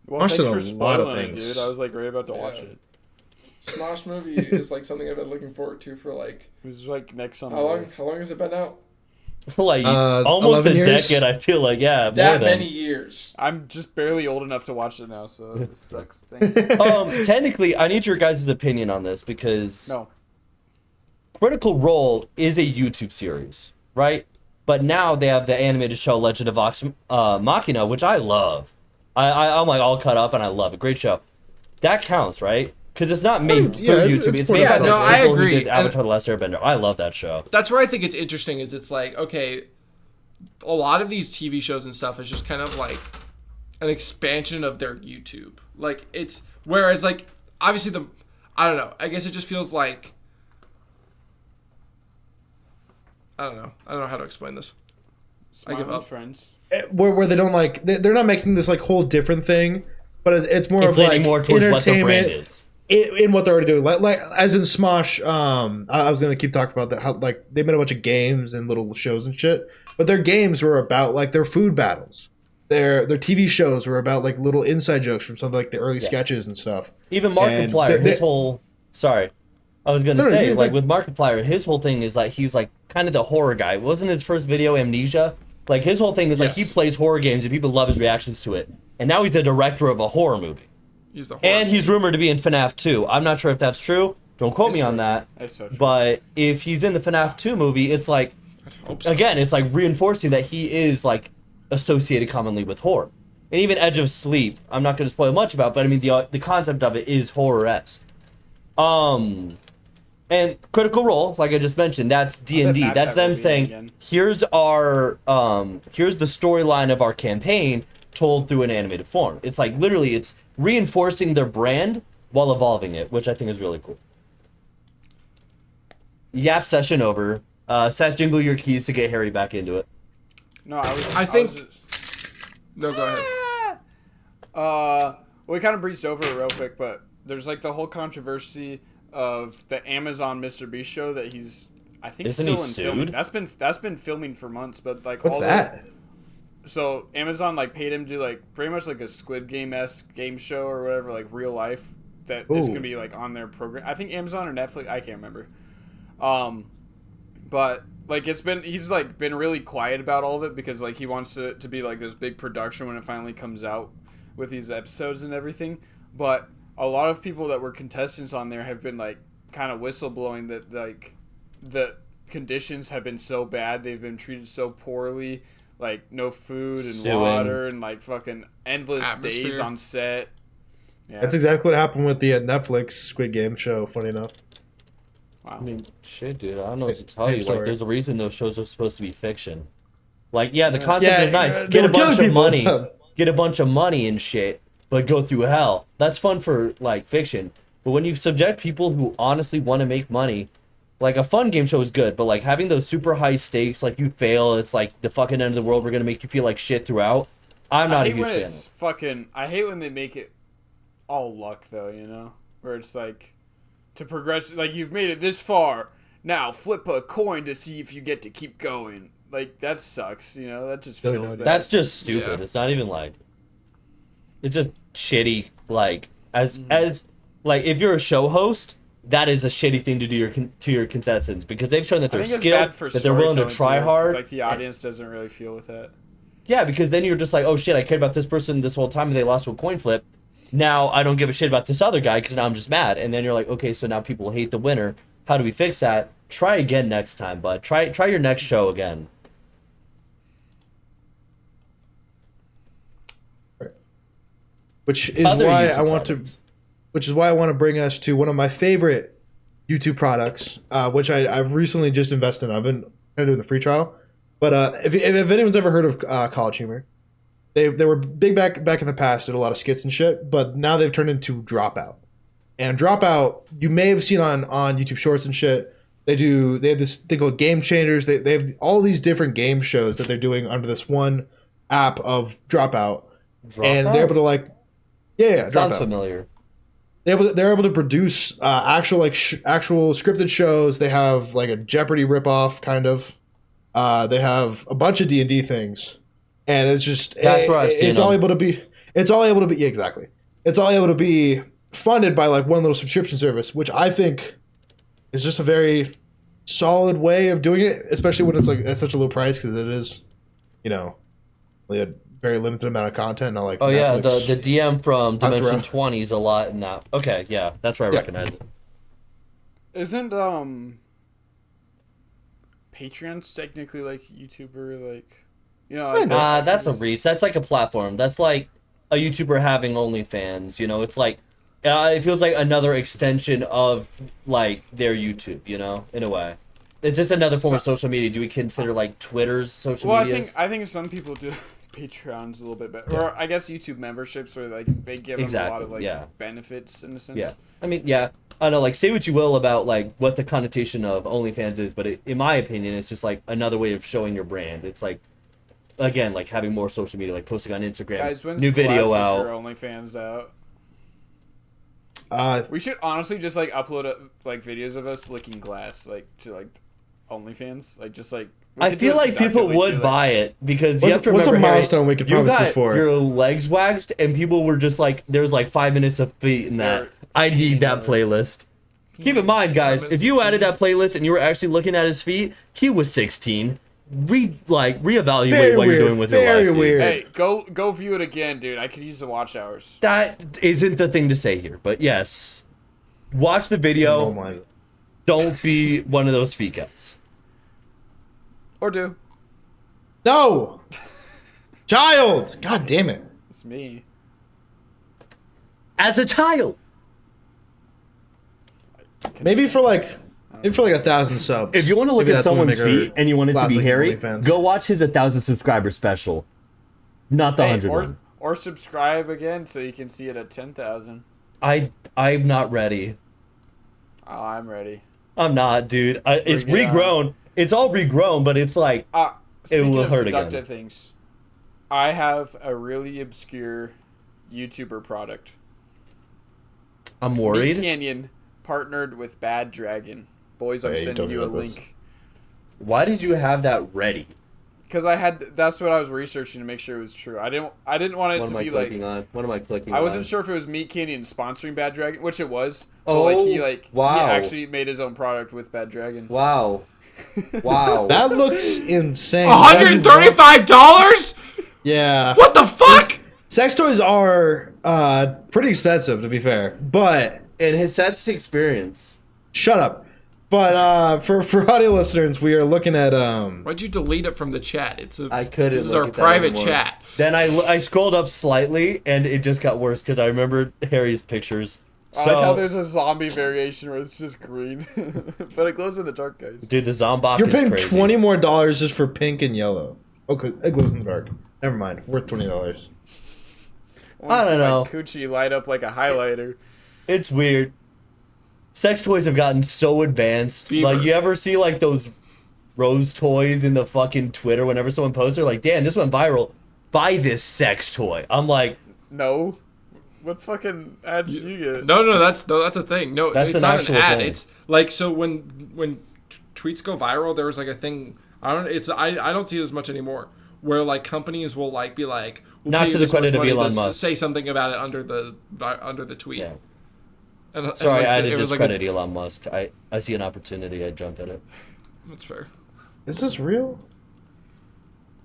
Well, Watched thanks it for a lot of spoiling it, things. dude. I was like right about to watch it. Smosh movie is like something I've been looking forward to for like It was like next summer. how long? How long has it been out? Like, almost 11 a years? decade, I feel like, yeah, more That than. many years. I'm just barely old enough to watch it now, so this sucks. Thanks. Technically, I need your guys' opinion on this because No. Critical Role is a YouTube series, right? But now they have the animated show Legend of Vox Machina, which I love. I'm like all cut up and I love it. Great show. That counts, right? Because it's not made yeah, for it's YouTube. It's for made Yeah, for no, I people who agree. did Avatar: The Last Airbender. I love that show. That's where I think it's interesting. Is it's like okay, a lot of these TV shows and stuff is just kind of like an expansion of their YouTube. Like it's whereas like obviously I don't know. I guess it just feels like I don't know. I don't know how to explain this. Smiling up. friends. Where they don't like they're not making this like whole different thing, but it's more It's of leaning like more towards what the entertainment brand is. in what they're already doing. Like as in Smosh, I was gonna keep talking about that. How like they made a bunch of games and little shows and shit, but their games were about like their food battles. Their TV shows were about like little inside jokes from some of like the early sketches and stuff. Even And Markiplier, they- his whole. Sorry. I was going to No, say, you're like, like- with Markiplier, his whole thing is, like, he's, like, kind of the horror guy. Wasn't his first video Amnesia? Like, his whole thing is, like, he Yes. plays horror games and people love his reactions to it. And now he's a director of a horror movie. He's the horror And he's rumored to be in FNAF 2. I'm not sure if that's true. Don't quote me on that. That's so true. But if he's in the FNAF 2 movie, it's, like, Hope so. again, it's, like, reinforcing that he is, like, associated commonly with horror. And even Edge of Sleep, I'm not going to spoil much about, but, I mean, the concept of it is horror-esque. And Critical Role, like I just mentioned, that's D&D. mad That's that them will be saying, again. here's our, here's the storyline of our campaign told through an animated form. It's like, literally, it's reinforcing their brand while evolving it, which I think is really cool. Yap session over. Seth, jingle your keys to get Harry back into it. No, I think- No, go ahead. We kind of breezed over it real quick, but there's like the whole controversy of the Amazon Mr. Beast show that he's, I think, Isn't still he in sued? filming. That's been filming for months, but like What's all that? So Amazon like paid him to do like pretty much like a Squid Game-esque game show or whatever, like real life that is Ooh. gonna be like on their program. I think Amazon or Netflix, I can't remember. But like he's like been really quiet about all of it because like he wants it to be like this big production when it finally comes out with these episodes and everything. But a lot of people that were contestants on there have been like kind of whistleblowing that like the conditions have been so bad, they've been treated so poorly, like no food and Suing. water and like fucking endless days Atmosphere. on set. Yeah. That's exactly what happened with the Netflix Squid Game show. Funny enough. Wow. I mean, shit, dude. I don't know what to tell Same you. story. Like, there's a reason those shows are supposed to be fiction. Like, yeah, the concept Yeah, is nice. they Get a were killing bunch of people. money. Get a bunch of money and shit, but go through hell. That's fun for, like, fiction. But when you subject people who honestly want to make money, like, a fun game show is good, but, like, having those super high stakes, like, you fail, it's like the fucking end of the world, we're going to make you feel like shit throughout. I'm not I a hate huge when fan. it's fucking. I hate when they make it all luck, though. You know, where it's like to progress. Like you've made it this far. Now flip a coin to see if you get to keep going. like that sucks. You know, that just Really feels no bad. That's just stupid. Yeah. It's not even like. It's just shitty. Like as if you're a show host, that is a shitty thing to do to your contestants because they've shown that I they're think it's skilled, bad for that they're willing to storytelling, try too, 'cause, hard. like the audience doesn't really feel with that. Yeah, because then you're just like, oh shit, I cared about this person this whole time and they lost to a coin flip. Now I don't give a shit about this other guy because now I'm just mad. And then you're like, okay, so now people hate the winner. How do we fix that? Try again next time, bud. Try your next show again. Which is Other why YouTube I want products. to, which is why I want to bring us to one of my favorite YouTube products, which I've recently just invested in. I've been kind of doing the free trial, but if anyone's ever heard of College Humor, they were big back in the past, did a lot of skits and shit, but now they've turned into Dropout. And Dropout, you may have seen on YouTube Shorts and shit. They have this thing called Game Changers. They have all these different game shows that they're doing under this one app of Dropout, and they're able to like. Yeah, Sounds Dropout. familiar. They're able to produce actual actual scripted shows. They have like a Jeopardy ripoff kind of. They have a bunch of D&D things, and it's just That's where I've seen it's all them. able to be. It's all able to be exactly. It's all able to be funded by like one little subscription service, which I think is just a very solid way of doing it, especially when it's like at such a low price because it is, only a very limited amount of content. Not like Oh yeah, Netflix. the DM from I'll Dimension throw- 20 is a lot in that. Okay, yeah, that's where I Yeah. recognize it. Isn't Patreon's technically like YouTuber, like That's a reach. That's like a platform. That's like a YouTuber having OnlyFans. It's like it feels like another extension of like their YouTube. In a way, it's just another form of social media. Do we consider like Twitter's social Well, media? I think some people do Patreons a little bit better, or I guess YouTube memberships, where like they give them a lot Exactly, of like yeah. benefits in a sense. Yeah, I mean, yeah, I know. Like, say what you will about like what the connotation of OnlyFans is, but in my opinion, it's just like another way of showing your brand. It's like, again, like having more social media, like posting on Instagram, Guys, when's new video Classic out. or OnlyFans out? Uh, We should honestly just like upload like videos of us licking glass, like to like OnlyFans, like just like. we I could do feel it like people seductively, would too, like- buy it because you have to what's a remember, Harry, milestone we could you promise this got for? your legs waxed and people were just like, there's like 5 minutes of feet in that. They're I need that feeding playlist. Keep in mind, guys, if you added that playlist and you were actually looking at his feet, he was 16. Reevaluate Very what weird, you're doing with your very life, dude. weird. Hey, go view it again, dude. I could use the watch hours. That isn't the thing to say here, but yes, watch the Oh video. my. Don't be one of those feet guys. Or do. No! Child! God damn it. It's me. As a child, Maybe for like 1,000 subs. if you want to look Maybe at that's when we someone's make our feet and you want it to last, be like, hairy, OnlyFans. go watch his 1,000 subscriber special, not the Hey, 100 one. or subscribe again so you can see it at 10,000. I'm not ready. Oh, I'm ready. I'm not, dude. It's Bring it on. regrown. It's all regrown, but it's like Speaking will of hurt seductive again. things, I have a really obscure YouTuber product. I'm Meat worried. Canyon partnered with Bad Dragon. Boys, I'm Yeah, you sending told me you a about this. link. Why did you have that ready? Because that's what I was researching to make sure it was true. I didn't want it What to am I be like. clicking on? What am I clicking I on? wasn't sure if it was Meat Canyon sponsoring Bad Dragon, which it was. Oh, but he wow. actually made his own product with Bad Dragon. Wow. Wow. That looks insane. $135? Yeah. What the fuck? Sex toys are pretty expensive, to be fair. But And his sets experience. shut up. But for audio listeners, we are looking at Why'd you delete it from the chat? I couldn't. This is look our at that private anymore. chat. Then I scrolled up slightly and it just got worse because I remembered Harry's pictures. I like how So, there's a zombie variation where it's just green, but it glows in the dark, guys. dude, the Zombok you're is paying crazy. $20 more just for pink and yellow. Okay, it glows in the dark. Never mind. Worth $20. wanna don't see know. my coochie light up like a highlighter. It's weird. Sex toys have gotten so advanced. Fever. Like, you ever see like those rose toys in the fucking Twitter whenever someone posts, they're like, damn, this went viral. Buy this sex toy. I'm like, No. What fucking ads do you get? No, that's a thing. No, That's it's an not actual an ad. thing. It's like, so when tweets go viral, there was like a thing. I don't see it as much anymore. Where like companies will like be like, we'll Not pay to you the this much credit of money Elon to Musk. say something about it under the tweet. Yeah. And, Sorry, like, I had to it was discredit Elon Musk. I see an opportunity, I jump at it. That's fair. Is this real?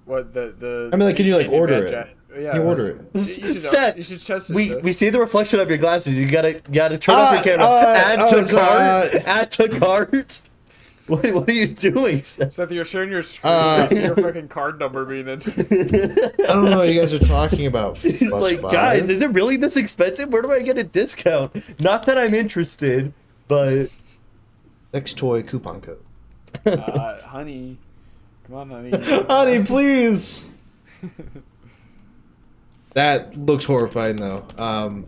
What the? I mean, like, can you like Canadian order Bad it? Jack- Yeah, You order it. Seth, you should test it. We Seth. see the reflection of your glasses. You gotta turn off your camera. Add to so, cart. Add to cart. What are you doing, Seth? Seth, you're sharing your screen. I see your fucking card number being entered. I don't know what you guys are talking about. It's like, guys, is it really this expensive? Where do I get a discount? Not that I'm interested, but Next toy coupon code. Honey, come on, honey. Honey, please. That looks horrifying, though.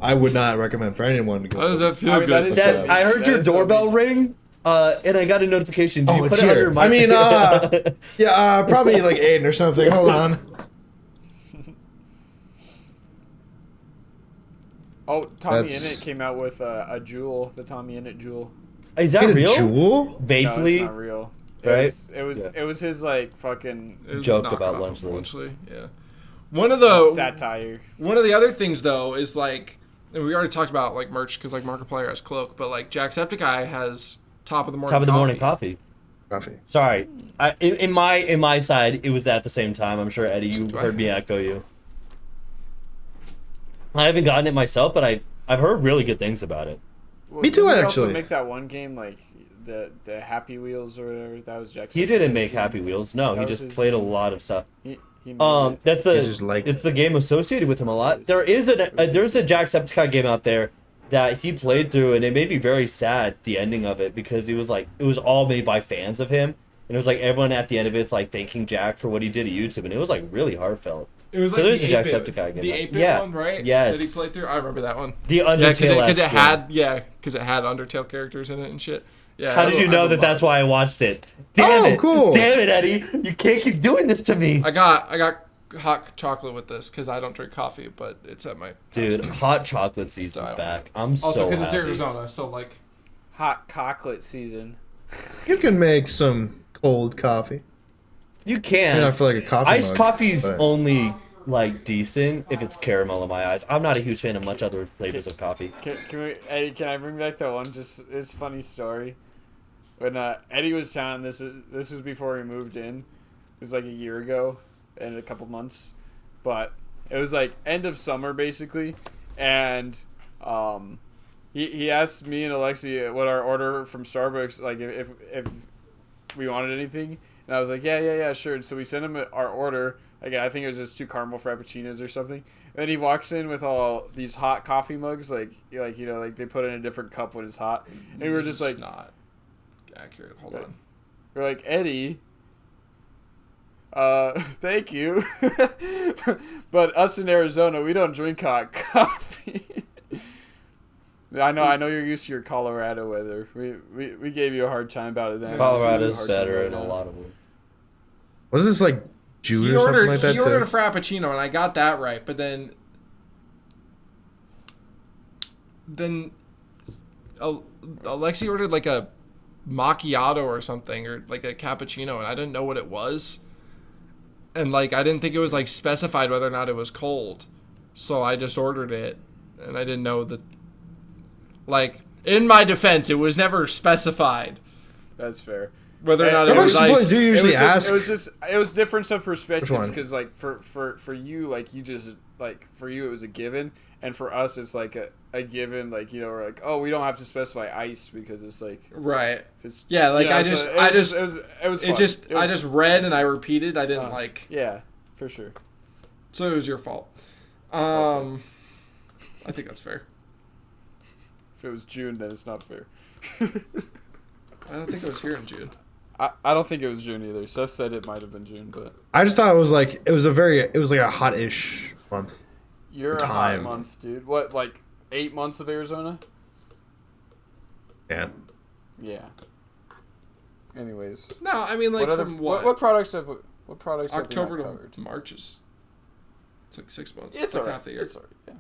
I would not recommend for anyone to go. How does that feel I mean, good? that is- Seth, I heard That your is so doorbell mean. ring, and I got a notification. Did you it's put it here. under my? I mean, yeah, probably like 8 or something. Hold on. Oh, Tommy That's- Innit came out with a jewel, the Tommy Innit jewel. Is that Get a real? jewel? No, it's Vaguely. not real. Right? It was his like fucking It was Joke just about knockoff lunch of league. Lunch League, yeah. One of the satire. One of the other things though is like, and we already talked about like merch because like Markiplier has Cloak, but like Jacksepticeye has top of the morning. Top of the morning coffee. Coffee. Sorry, in my side, it was at the same time. I'm sure Eddie, you heard me echo you. I haven't gotten it myself, but I've heard really good things about it. Well, Me too, didn't he actually. Also make that one game like the Happy Wheels or whatever. That was Jacksepticeye's He didn't make game. Happy Wheels. No, That he was just his played a game. lot of stuff. He made it. That's I just like it's it. the game associated with him a lot. his- There is was there's his a Jacksepticeye game out there that he played through, and it made me very sad the ending of it because it was all made by fans of him, and it was like everyone at the end of it's like thanking Jack for what he did at YouTube, and it was like really heartfelt. It was So like there's the a 8-bit, Jacksepticeye game. the 8-bit Yeah. one, right? Yes. That he played through. I remember that one. The Yeah, Undertale. because it had because it had Undertale characters in it and shit. Yeah. How did you know that that's why I watched it? Damn Oh, it! cool. Damn it, Eddie! You can't keep doing this to me. I got hot chocolate with this because I don't drink coffee, but it's at my Dude, hot chocolate season's So I back. I'm also so because it's happy. Arizona, so like Hot chocolate season. You can make some cold coffee. You can. Not for like a coffee Iced mug, coffee's but- only like decent if it's caramel in my eyes. I'm not a huge fan of much other flavors of coffee. Can I bring back that one? Just it's a funny story. When Eddie was down, this was before he moved in. It was like a year ago, and a couple months, but it was like end of summer basically, and he asked me and Alexi what our order from Starbucks, like if we wanted anything, and I was like yeah sure. And so we sent him our order. Like I think it was just 2 caramel frappuccinos or something. And then he walks in with all these hot coffee mugs, like you know, like they put in a different cup when it's hot. And we were this just is like, not accurate. Hold on. we're like, Eddie, thank you, but us in Arizona, we don't drink hot coffee. I know you're used to your Colorado weather. We gave you a hard time about it then. Colorado's We'll give you a hard time better about in it a now. lot of ways. Was this like June He or something ordered like that he ordered a too? frappuccino and I got that right, but then Alexi ordered like a macchiato or something, or like a cappuccino, and I didn't know what it was, and like I didn't think it was like specified whether or not it was cold, so I just ordered it, and I didn't know that. Like, in my defense, it was never specified That's fair. whether or not How it much was supplies iced. do you usually it was ask? it was difference of perspectives one? because like for you, like you just like for you it was a given, and for us it's like a given, like, you know, we're like, oh, we don't have to specify ice because it's like Right. if it's, Yeah, like you know, I so just it I was just it was I fun. just It was- read and I repeated. I didn't like. yeah, for sure. So it was your fault. I think that's fair. If it was June, then it's not fair. I don't think it was here in June. I don't think it was June either. Seth said it might have been June, but I just thought it was like a hot-ish month. you're a Time. hot month, dude. What, like 8 months of Arizona? Yeah. Yeah. Anyways, No, I mean like what other from what products have October have we not to covered? March is it's like 6 months. It's like alright. half the year. It's alright. Yeah.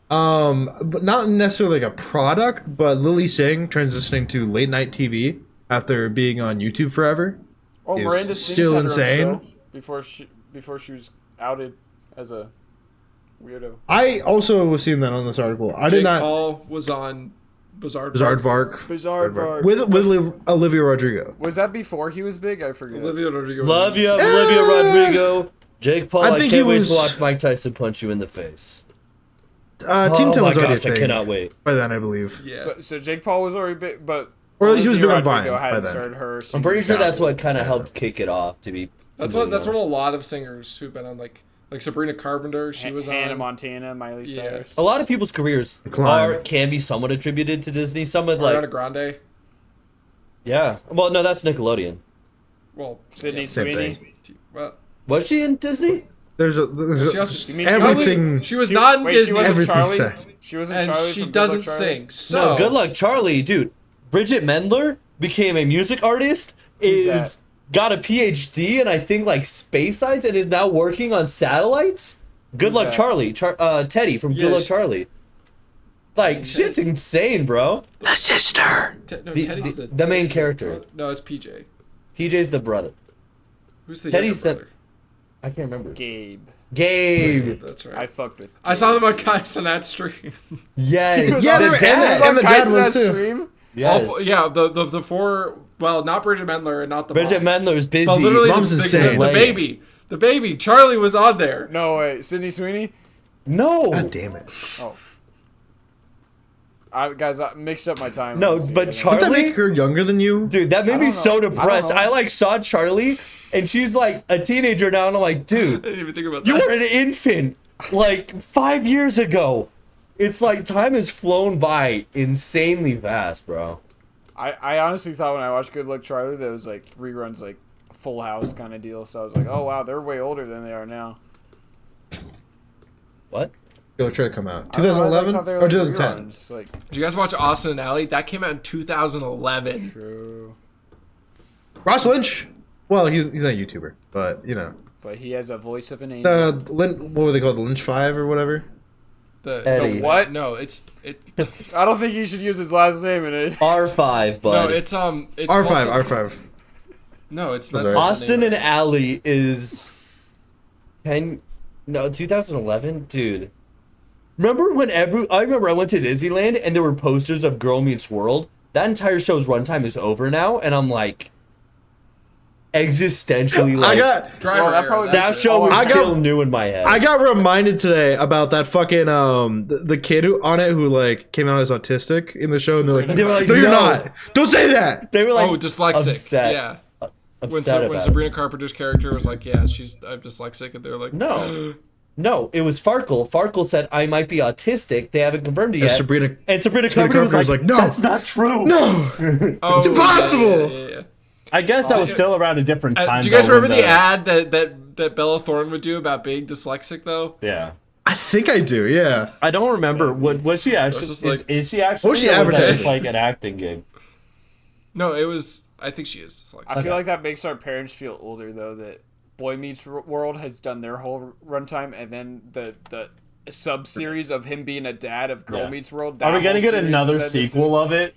But not necessarily like a product, but Lily Singh transitioning to late night TV after being on YouTube forever. Oh, is Miranda Sings still had her own insane. show before she was outed as a weirdo. I also was seeing that on this article. I did Jake not. Paul was on Bizarre Bizarre Bizarre Vark. with Olivia Rodrigo. Was that before he was big? I forget. Olivia Rodrigo. Love you, Olivia Rodrigo. Jake Paul, I I think can't he wait was- to watch Mike Tyson punch you in the face. Teen Oh Tone my was already a gosh, I thing cannot wait. by then, I believe. Yeah. So Jake Paul was already big, but Or at least he was Olivia big on Vine Rodrigo by hadn't then. started her. I'm pretty sure that's Yeah. what kind of helped kick it off. To be That's what a lot of singers who've been on like Sabrina Carpenter. She was Hannah on. Montana, Miley Yeah. Cyrus. A lot of people's careers Climb. can be somewhat attributed to Disney. Some of Ariana like, Grande. yeah. Well, no, that's Nickelodeon. Well, Sydney yeah. Same Sweeney. thing. Well, Was she in Disney? There's She also- You mean everything. She was not in Wait, Disney. she wasn't Everything Charlie. said. She wasn't and Charlie. she from Good Luck doesn't Charlie? sing. So No, Good Luck Charlie, dude. Bridget Mendler became a music artist. Who's Is got a PhD in I think like space science and is now working on satellites. Good Who's Luck that? Charlie, Teddy from Good Yeah, Luck she- Charlie. Like shit's insane, bro. The sister. Teddy's The main character. No, it's PJ. PJ's the brother. Who's the Teddy's younger the- brother? I can't remember. Gabe. Gabe. That's right. I fucked with. I saw them on guys on that stream. Yes. Yeah, the they were- dad. and the dad was too. Stream? Yes. Yeah, the four. Well, not Bridget Mendler and not the Bridget mom. Mendler's busy. But literally, Mom's the, insane. the baby. The baby. Charlie was on there. No way. Sydney Sweeney. No. God damn it. Oh. Guys, I mixed up my time. No, but Would that Charlie. make her younger than you? Dude, that made I me don't so know. I don't depressed. know. I like saw Charlie, and she's like a teenager now, and I'm like, I dude, didn't even think about you that. were an infant like 5 years ago. It's like time has flown by insanely fast, bro. I honestly thought when I watched Good Luck Charlie that it was like reruns, like Full House kind of deal. So I was like, oh wow, they're way older than they are now. What? Go try to come out. I don't know, I, like, 2011 thought they were, or like, 2010. reruns, Like, Did you guys watch Austin and Ally? That came out in 2011. true. Ross Lynch. Well, he's not a YouTuber, but you know But he has a voice of an angel. what were they called? The Lynch Five or whatever. Eddie. The what? No, it's it. I don't think he should use his last name in it. R5, No, but it's It's R5. called- R5. No, it's That's that's right. not the Austin name and of it. Ally is 2011, dude. Remember when I remember I went to Disneyland and there were posters of Girl Meets World. That entire show's runtime is over now, and I'm like, existentially like I got Driver Well, that error, probably- that that's show it. was I got- still new in my head. I got reminded today about that fucking the kid who on it who like came out as autistic in the show, and they're like, They were like, no, you're no. not. Don't say that. They were like, Oh, dyslexic. upset. Yeah. When, Upset when about Sabrina Carpenter's character was like, "Yeah, I'm dyslexic," and they're like, No. No, it was Farkle. Farkle said I might be autistic. They haven't confirmed it yet. Sabrina Sabrina Carpenter Carpenter was was like, like, no. that's not true. No. Oh, It's impossible! Yeah. I guess that was still around a different time. Do you guys though, remember when the ad that Bella Thorne would do about being dyslexic though? Yeah. I think I do. Yeah. I don't remember. What was she actually? just like- is she actually? What was she or that advertising? just like an acting gig? No, it was. I think she is dyslexic. I feel like that makes our parents feel older though. That Boy Meets World has done their whole runtime, and then the sub series of him being a dad of Girl Yeah. Meets World. Are we that gonna whole get series another has ended sequel of it?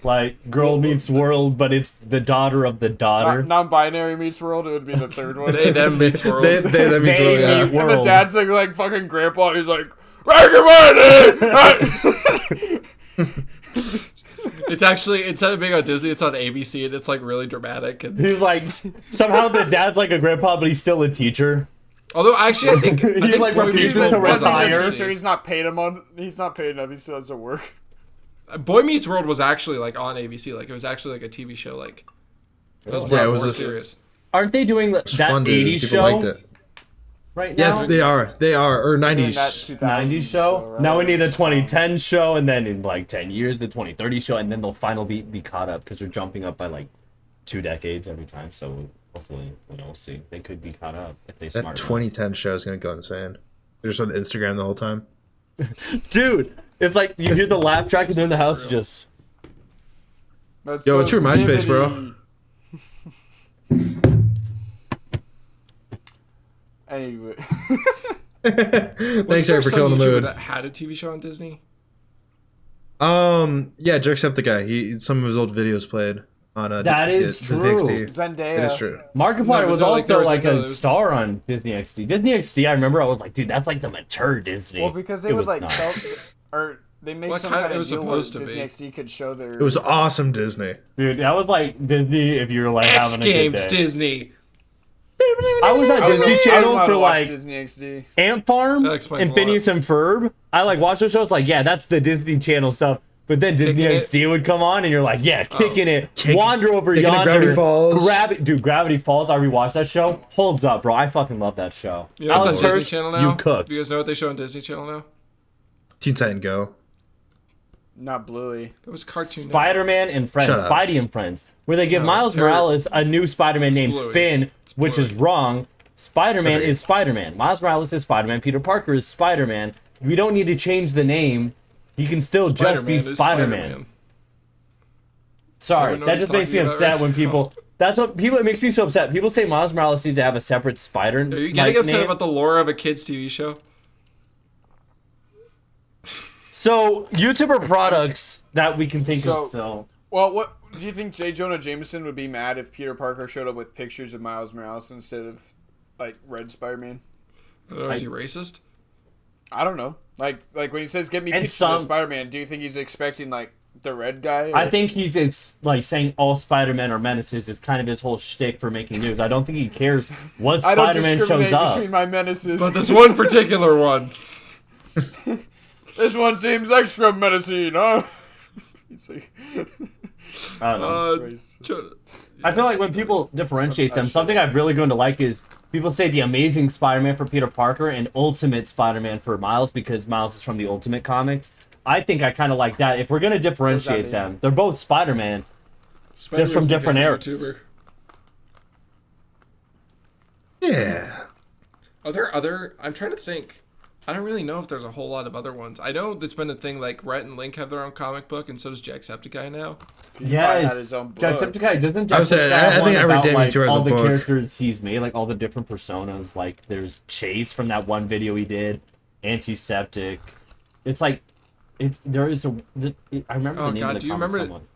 Like Girl Meets World, but it's the daughter of the too. daughter. Non-binary Meets World. It would be the third one. They them meets world. That means They yeah. meet And the World. dad's like fucking grandpa. He's like, "Make your money!" It's actually instead of being on Disney, it's on ABC, and it's like really dramatic. And He's like somehow the dad's like a grandpa, but he's still a teacher. although actually, I think like, Boy refuses Meets to World was on retire. ABC. He's not paid him on. He's not paid enough. He still has to work. Boy Meets World was actually like on ABC. Like it was actually like a TV show. Like that was Yeah, way it was more a- serious. Aren't they doing that It's fun, dude. 80s People show liked it. right now? Yeah, they are. They are. Or Doing 90s. that 90s show. right? Now we need a 2010 show, and then in like 10 years, the 2030 show, and then they'll finally be caught up because they're jumping up by like 2 decades every time. So hopefully, we'll see. They could be caught up if they That smart. 2010 show is gonna go insane. They're just on Instagram the whole time. Dude, it's like you hear the laugh track and they're in the house just. That's Yo, so it's your MySpace, bro. skibbity. Anyway, Thanks, Eric, for killing the mood. That had a TV show on Disney. Yeah, Jacksepticeye. Some of his old videos played on That is Disney true. XD. It Zendaya. is true. Markiplier No, was but no, also like, a there's- star on Disney XD. Disney XD, I remember I was like, dude, that's like the mature Disney. Well, because they It would was like not. sell, or they make Well, some kind of- kind it of was deal where supposed to Disney be. XD could show their. It was awesome Disney. Dude, that was like Disney if you were like X having a good Games day. Disney. I was at I was Disney allowed Channel to for watch like Disney XD. Ant Farm That explains and a Phineas lot. and Ferb. I like watch those shows. Like, yeah, that's the Disney Channel stuff. But then Disney Kicking it? XD would come on, and you're like, yeah, kicking it. Wander over Kicking it, yonder. Gravity Falls. Gravity Falls. I rewatched that show. Holds up, bro. I fucking love that show. You know what's on Alex Disney Hirsch, Channel now? you cooked. Do you guys know what they show on Disney Channel now? Teen Titan Go. Not Bluey. That was Cartoon Network. Spider-Man and Friends, Shut up. Spidey and Friends, where they give No, Miles Terry- Morales a new Spider-Man named Bluey. Spin, It's which is Bluey. wrong. Spider-Man Agreed. is Spider-Man. Miles Morales is Spider-Man. Peter Parker is Spider-Man. We don't need to change the name. He can still just be is Spider-Man. Sorry, Someone that knows just makes me talking about upset right when now. people. That's what people. It makes me so upset. People say Miles Morales needs to have a separate Spider. Are you getting upset about the lore of a kids' TV show? So YouTuber products that we can think So- of still. Well, what do you think? J. Jonah Jameson would be mad if Peter Parker showed up with pictures of Miles Morales instead of like Red Spider-Man? I don't know, is he racist? I don't know. Like when he says "Get me And pictures some- of Spider-Man," do you think he's expecting like the red guy? I think he's like saying all Spider-Men are menaces is kind of his whole shtick for making news. I don't think he cares what I don't Spider-Man discriminate shows up. between my menaces. But this one particular one. This one seems extra menacing, huh? It's like, I don't know. Uh, I feel like when people differentiate them, something I've really grown to like is people say the Amazing Spider-Man for Peter Parker and Ultimate Spider-Man for Miles because Miles is from the Ultimate Comics. I think I kind of like that. If we're gonna differentiate mean? them, they're both Spider-Man. Spider-Man's from becoming different a eras. YouTuber. Yeah. Are there other? I'm trying to think. I don't really know if there's a whole lot of other ones. I know that's been a thing. Like Rhett and Link have their own comic book, and so does Jacksepticeye now. Yes, had his own book. Jacksepticeye doesn't. I would say, Jacksepticeye I have think one every about, Damn like, YouTuber has all a the book. characters he's made, like all the different personas. Like there's Chase from that one video he did, Antiseptic. It's like, there is a. I remember Oh, the name God, of the do you comic remember- someone.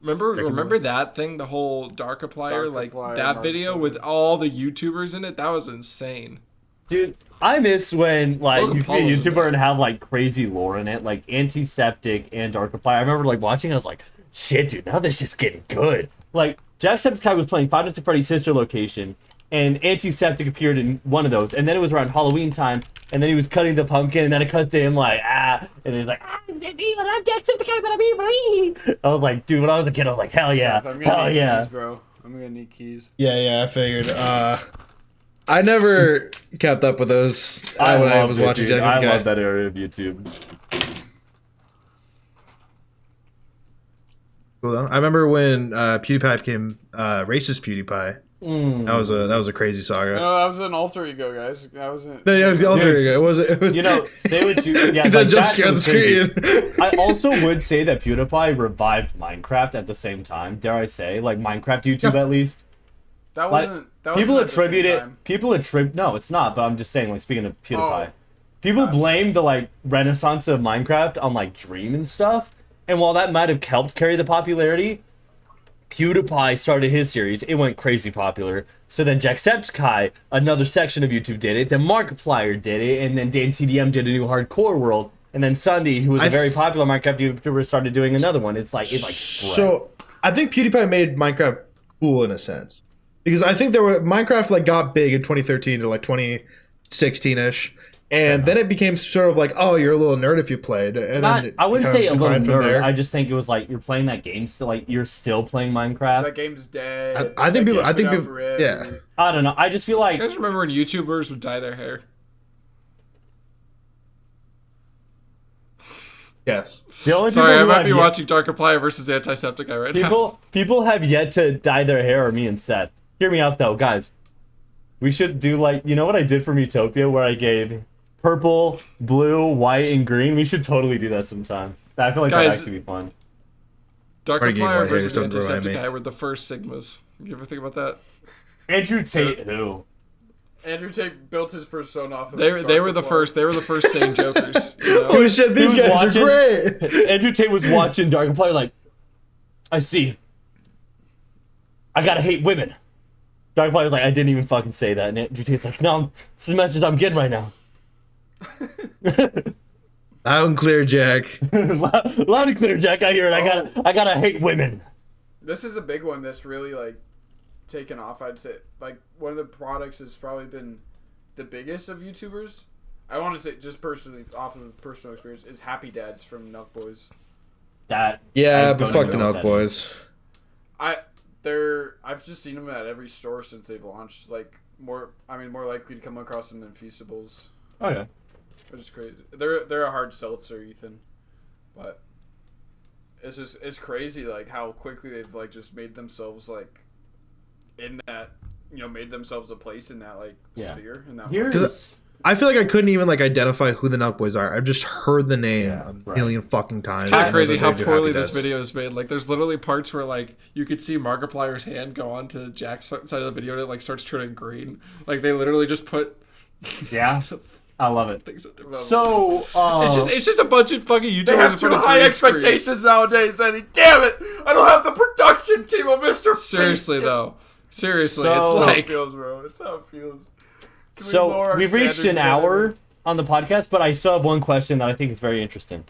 Remember that thing, the whole Darkiplier, like Darkiplier, that video Markiplier. with all the YouTubers in it? That was insane. Dude, I miss when like Logan you Paul could be a was in YouTuber there. and have like crazy lore in it, like Antiseptic and Darkiplier. I remember like watching, I was like, shit, dude, now this shit's getting good. Like Jacksepticeye was playing Five Nights at Freddy's Sister Location, and Antiseptic appeared in one of those, and then it was around Halloween time, and then he was cutting the pumpkin, and then it cuts to him like and he's like, I'm evil, I'm Jacksepticeye, but I'm evil. I was like, dude, when I was a kid, I was like, hell yeah, Seth, I'm gonna hell need yeah. keys, bro. I'm gonna need keys. Yeah, I figured. I never kept up with those when I loved was it, watching dude. I Jacksepticeye. love that area of YouTube. Cool, though. I remember when PewDiePie became racist PewDiePie. That was a crazy saga. No, that was an alter ego, guys. That wasn't. No, yeah, it was the alter Dude. ego. It was. You know, say what you. Yeah, He like, done jump that scare on the was crazy. screen. I also would say that PewDiePie revived Minecraft at the same time. Dare I say, like Minecraft YouTube Yeah. at least. That Like wasn't. That people wasn't at the same attribute it. time. People attribute. No, it's not. But I'm just saying. Like speaking of PewDiePie, Oh. people blame the like renaissance of Minecraft on like Dream and stuff. And while that might have helped carry the popularity, PewDiePie started his series. It went crazy popular. So then Jacksepticeye, another section of YouTube, did it. Then Markiplier did it, and then DanTDM did a new hardcore world. And then Sunday, who was a very popular Minecraft YouTuber, started doing another one. It's like spread. So I think PewDiePie made Minecraft cool in a sense because I think Minecraft like got big in 2013 to like 2016ish, and then it became sort of like, oh, you're a little nerd if you played, and Not, then I wouldn't kind say of a little declined from nerd. there. I just think it was like you're playing that game still. Like you're still playing Minecraft. That game's dead. I think That people- game's I think been out people- forever. yeah. I don't know. I just feel like You guys remember when YouTubers would dye their hair? Yes. the only Sorry, people I who might have be yet- watching Darkiplier versus Antisepticeye right now. People have yet to dye their hair, or me and Seth. Hear me out though, guys. We should do like, you know what I did from Utopia where I gave purple, blue, white, and green? We should totally do that sometime. I feel like that'd Guys, actually be fun. Already gave my Darkiplier hair, versus don't remind me. Antisepticeye were the first Sigmas. You ever think about that? Andrew Tate, who? Andrew Tate built his persona off of They were the Darkiplier. first. They were the first sane Jokers. You know? Holy shit, these He was guys watching- are great. Andrew Tate was watching Darkiplier like, I see. I gotta hate women. Darkfly was like, I didn't even fucking say that. And GTA's like, no, this is the message I'm getting right now. Loud and clear, Jack. Loud and clear, Jack. I hear it. I gotta hate women. This is a big one that's really like taken off. I'd say like one of the products has probably been the biggest of YouTubers. I want to say just personally, off of personal experience, is Happy Dads from Nelk Boys. That Yeah, I but don't fuck even the know what Nelk that Boys. I've just seen them at every store since they've launched. Like more likely to come across them than Feastables, Oh yeah. which is crazy. They're a hard seltzer, Ethan, but it's crazy like how quickly they've like just made themselves like in that, made themselves a place in that like sphere in that. Here's I feel like I couldn't even like identify who the Nelk Boys are. I've just heard the name Yeah, a right. million fucking times. It's kind I of know crazy that how they do poorly Happy this Dads. video is made. Like, there's literally parts where like you could see Markiplier's hand go on to Jack's side of the video and it like starts turning green. Like they literally just put yeah. I love it. things. So It's just a bunch of fucking YouTubers. They have in too front of high green screens. expectations nowadays, Eddie. Damn it! I don't have the production team of Mr. Seriously Beast. though, seriously, So- it's That's how it like feels, bro. It's how it feels. Can we lower So our we've reached standards an a bit? hour on the podcast, but I still have one question that I think is very interesting.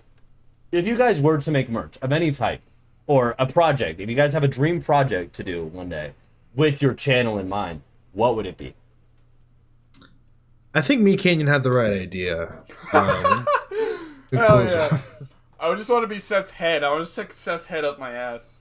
If you guys were to make merch of any type, or a project, if you guys have a dream project to do one day with your channel in mind, what would it be? I think Me Canyon had the right idea. It Hell pulls yeah. I would just want to be Seth's head. I want to stick Seth's head up my ass.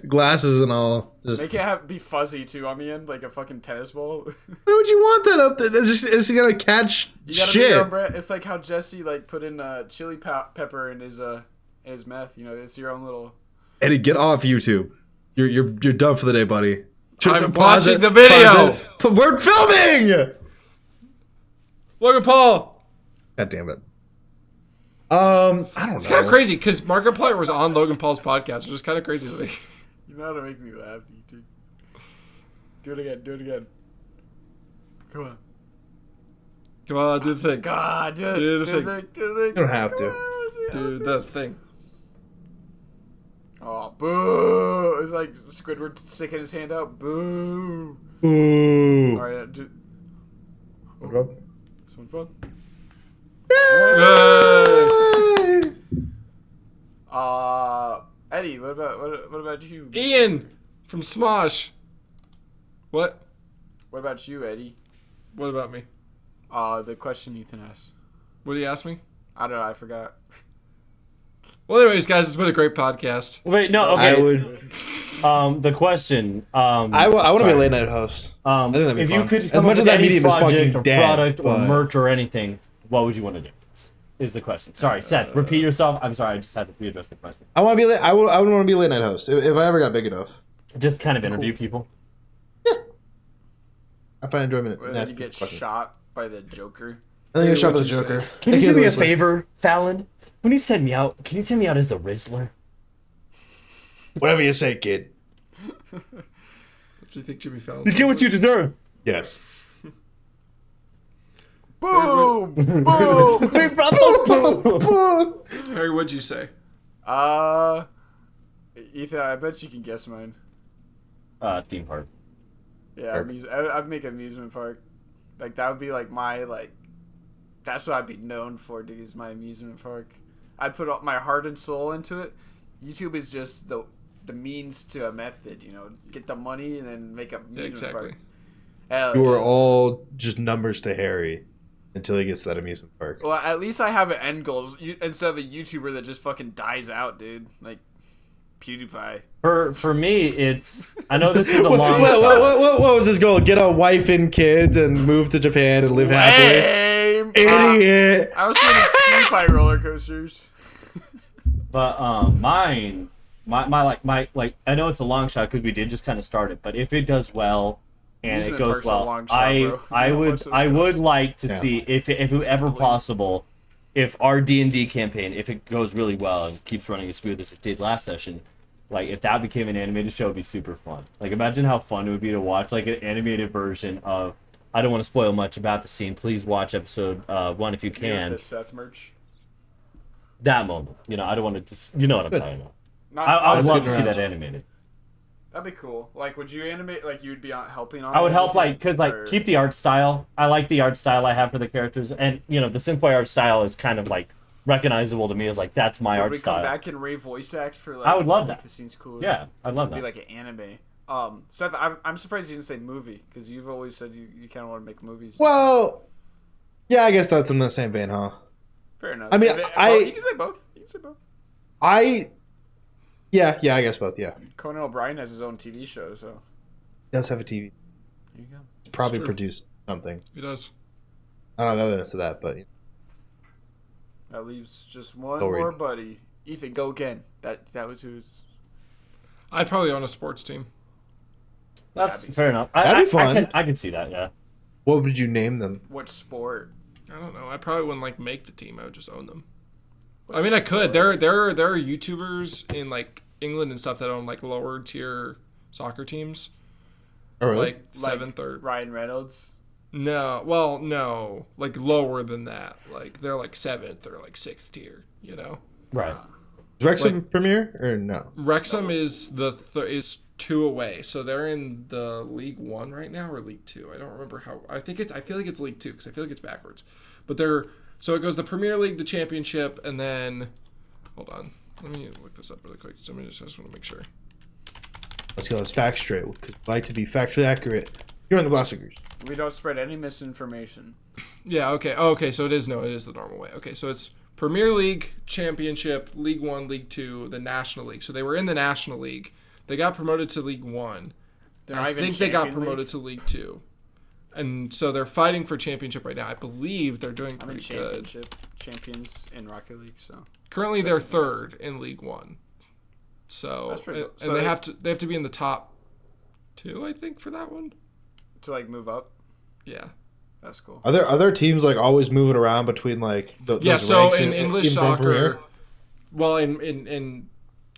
glasses and all. Just, Make it be fuzzy too on the end, like a fucking tennis ball. why would you want that up there? It's gonna catch You gotta shit. be your own brand. It's like how Jesse like put in chili pepper in his meth. It's your own little. Eddie, get off YouTube. You're done for the day, buddy. I'm Pause watching it, the video. pause it. We're filming. Logan Paul. God damn it. I don't know. It's kind of crazy because Markiplier was on Logan Paul's podcast, which is kind of crazy to me. You know how to make me laugh, dude. Do it again. Do it again. Come on. Come on, do the thing. God, do it. Do the Do thing. the thing. Do the thing. You don't have to. Do the thing. Oh, boo! It's like Squidward sticking his hand out. Boo! Ooh. All right, do What SpongeBob. Eddie, what about you? Ian from Smosh. What? What about you, Eddie? What about me? The question Ethan asked. What did you ask me? I don't know. I forgot. Well, anyways, guys, it's been a great podcast. Wait, no, I okay. would. The question. I want to be a late night host. I think that'd be If fun. you could As come much up as with that any medium is project fucking or dead, product or but- merch or anything, what would you want to do? Is the question. Sorry, Seth. Repeat yourself. I'm sorry. I just had to readdress the question. I want to be. I would want to be a late night host if I ever got big enough. Just kind of interview people. I find enjoyment Where in then asking you get questions. shot by the Joker. I think I shot What with the you Joker. say? Can you AKA do the me a Whistler. favor, Fallon? When you send me out, can you send me out as the Rizzler? Whatever you say, kid. What do you think Jimmy Fallon? You get what you deserve. Yes. Boom! Boom! We brought the Harry, what'd you say? Ethan, I bet you can guess mine. theme park. Yeah, I'd make an amusement park. Like that would be like my like. That's what I'd be known for, dude. Is my amusement park. I'd put all my heart and soul into it. YouTube is just the means to a method. Get the money and then make a amusement Exactly. park. Hell You yeah. are all just numbers to Harry until he gets to that amusement park. Well, at least I have an end goal instead of a YouTuber that just fucking dies out, dude. Like PewDiePie. For me, it's. I know this is the What, long. what was his goal? Get a wife and kids and move to Japan and live happily? Lame. Idiot. I was seeing PewDiePie roller coasters. But mine, my I know it's a long shot because we did just kind of start it. But if it does well and it Amusement goes park's a well, long shot, bro. I You know, would watch those I would guys. like to Yeah. see if ever possible, if our D&D campaign, if it goes really well and keeps running as smooth as it did last session, like if that became an animated show, it'd be super fun. Like imagine how fun it would be to watch like an animated version of. I don't want to spoil much about the scene. Please watch episode 1 if you With can. the Seth merch. That moment, I don't want to just. You know what I'm talking about. Not, I would That's love to getting see around. that animated. That'd be cool. Like, would you animate? Like, you'd be helping on. I would help, animation, because like or- keep the art style. I like the art style I have for the characters, and the Synthboy art style is kind of like recognizable to me as like that's my Would art we style. come back and re-voice act for like? I would love to make that. The scenes cooler. Yeah, I'd love Be that. like an anime. Seth, I'm surprised you didn't say movie because you've always said you kind of want to make movies. Well, yeah, I guess that's in the same vein, huh? Fair enough. I mean, you can say both. You can say both. Yeah, I guess both. Yeah, Conan O'Brien has his own TV show, so he does have a TV. there you go. It's probably true. produced something. He does. I don't know the evidence of that, but That leaves just one Go read. more buddy. Ethan, go again. That was who's. I'd probably own a sports team. That's That'd be fair enough. That'd be fun. I can see that. Yeah. what would you name them? What sport? I don't know. I probably wouldn't like make the team. I would just own them. I mean, I could. There are YouTubers in like England and stuff that own like lower tier soccer teams, Oh, really? like seventh or Ryan Reynolds. no, like lower than that. Like they're like seventh or like sixth tier. Right. Is Wrexham Premier or no? Wrexham is is 2 away, so they're in the League 1 right now or League 2. I don't remember how. I feel like it's League 2 because I feel like it's backwards. But so it goes the Premier League, the Championship, and then hold on. Let me look this up really quick. I just want to make sure. Let's go. Let's fact straight because I like to be factually accurate. You're on the Blossingers. We don't spread any misinformation. Yeah. Okay. Oh, okay. So it is the normal way. Okay. So it's Premier League, Championship, League 1, League 2, the National League. So they were in the National League. They got promoted to League 1. They're not I even think they got Champion promoted League? to League 2. And so they're fighting for championship right now. I believe they're doing I'm in pretty good. championship champions in Rocket League, so Currently, they're third in League 1. So, That's pretty and, good. So they they- have to be in the top 2, I think, for that one. to like move up. Yeah. That's cool. Are there other teams like always moving around between like Yeah. those So ranks in English teams on Premier? soccer, well, in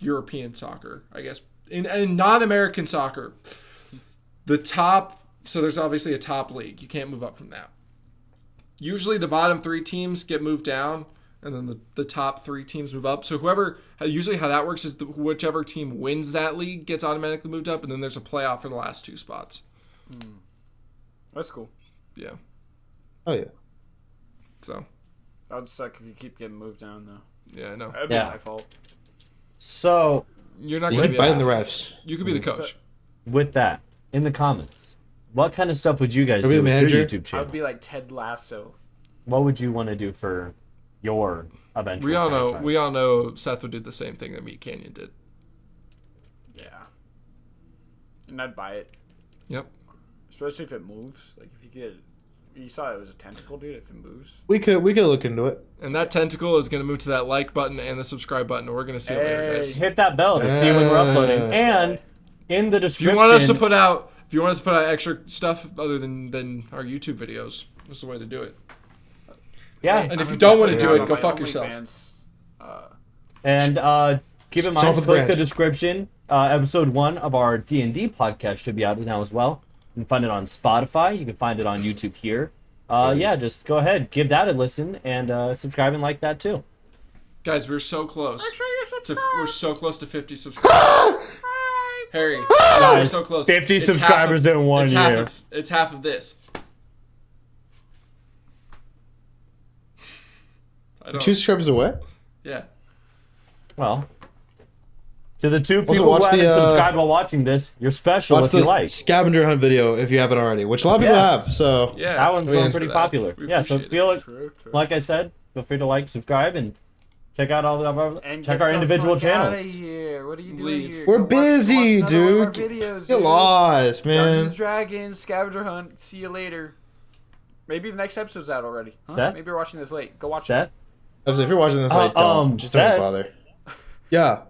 European soccer, I guess, in non-American soccer, the top. So there's obviously a top league. You can't move up from that. Usually the bottom 3 teams get moved down, and then the top 3 teams move up. So usually how that works is whichever team wins that league gets automatically moved up, and then there's a playoff for the last 2 spots. That's cool. Yeah. Oh yeah. So That would suck if you keep getting moved down though. yeah, no, That'd be Yeah. my fault. So you're not You gonna keep be biting the able to. refs. You could be the coach. with that, in the comments, what kind of stuff would you guys Are we do the with your manager? YouTube I channel? would be like Ted Lasso. What would you want to do for your eventual We all know. franchise? We all know Seth would do the same thing that Meat Canyon did. Yeah. And I'd buy it, Yep. especially if it moves. Like if you saw it was a tentacle, dude. If it moves. We could look into it. And that tentacle is going to move to that like button and the subscribe button. And we're going to see it later, guys. Hit that bell to see when we're uploading, and in the If description. you want us to put out extra stuff other than our YouTube videos, this is the way to do it. yeah, And if you don't want to do Yeah, it, on go my fuck yourself. OnlyFans, and keep in mind, click the Self-brand. description. Episode 1 of our D&D podcast should be out now as well. You can find it on Spotify. You can find it on YouTube here. Yeah, just go ahead, give that a listen, and subscribe and like that too. Guys, we're so close. We're so close to 50 subscribers. Harry, we're Guys, so close. 50 It's half subscribers in 1 it's year. It's half of this. I don't. 2 subscribers away. Yeah. Well, to the 2 Also, people who watch haven't the, subscribed while watching this, you're special Watch if you the like. scavenger hunt video if you haven't already, which a lot of people Yes. have. So Yeah. That one's I mean, going for pretty that. popular. We Yeah, so appreciate feel it. True. Like I said, feel free to like, subscribe, and check out all the And check get our the individual fuck channels. outta here. What are you doing Leave. here? we're Go watch busy, another one of our dude. videos, Get dude. lost, man. Dungeons and Dragons, Scavenger Hunt. See you later. Maybe the next episode's out already. Huh? Seth? Maybe you're watching this late. Go watch Seth? it. If you're watching this, like, don't Seth? bother. Yeah.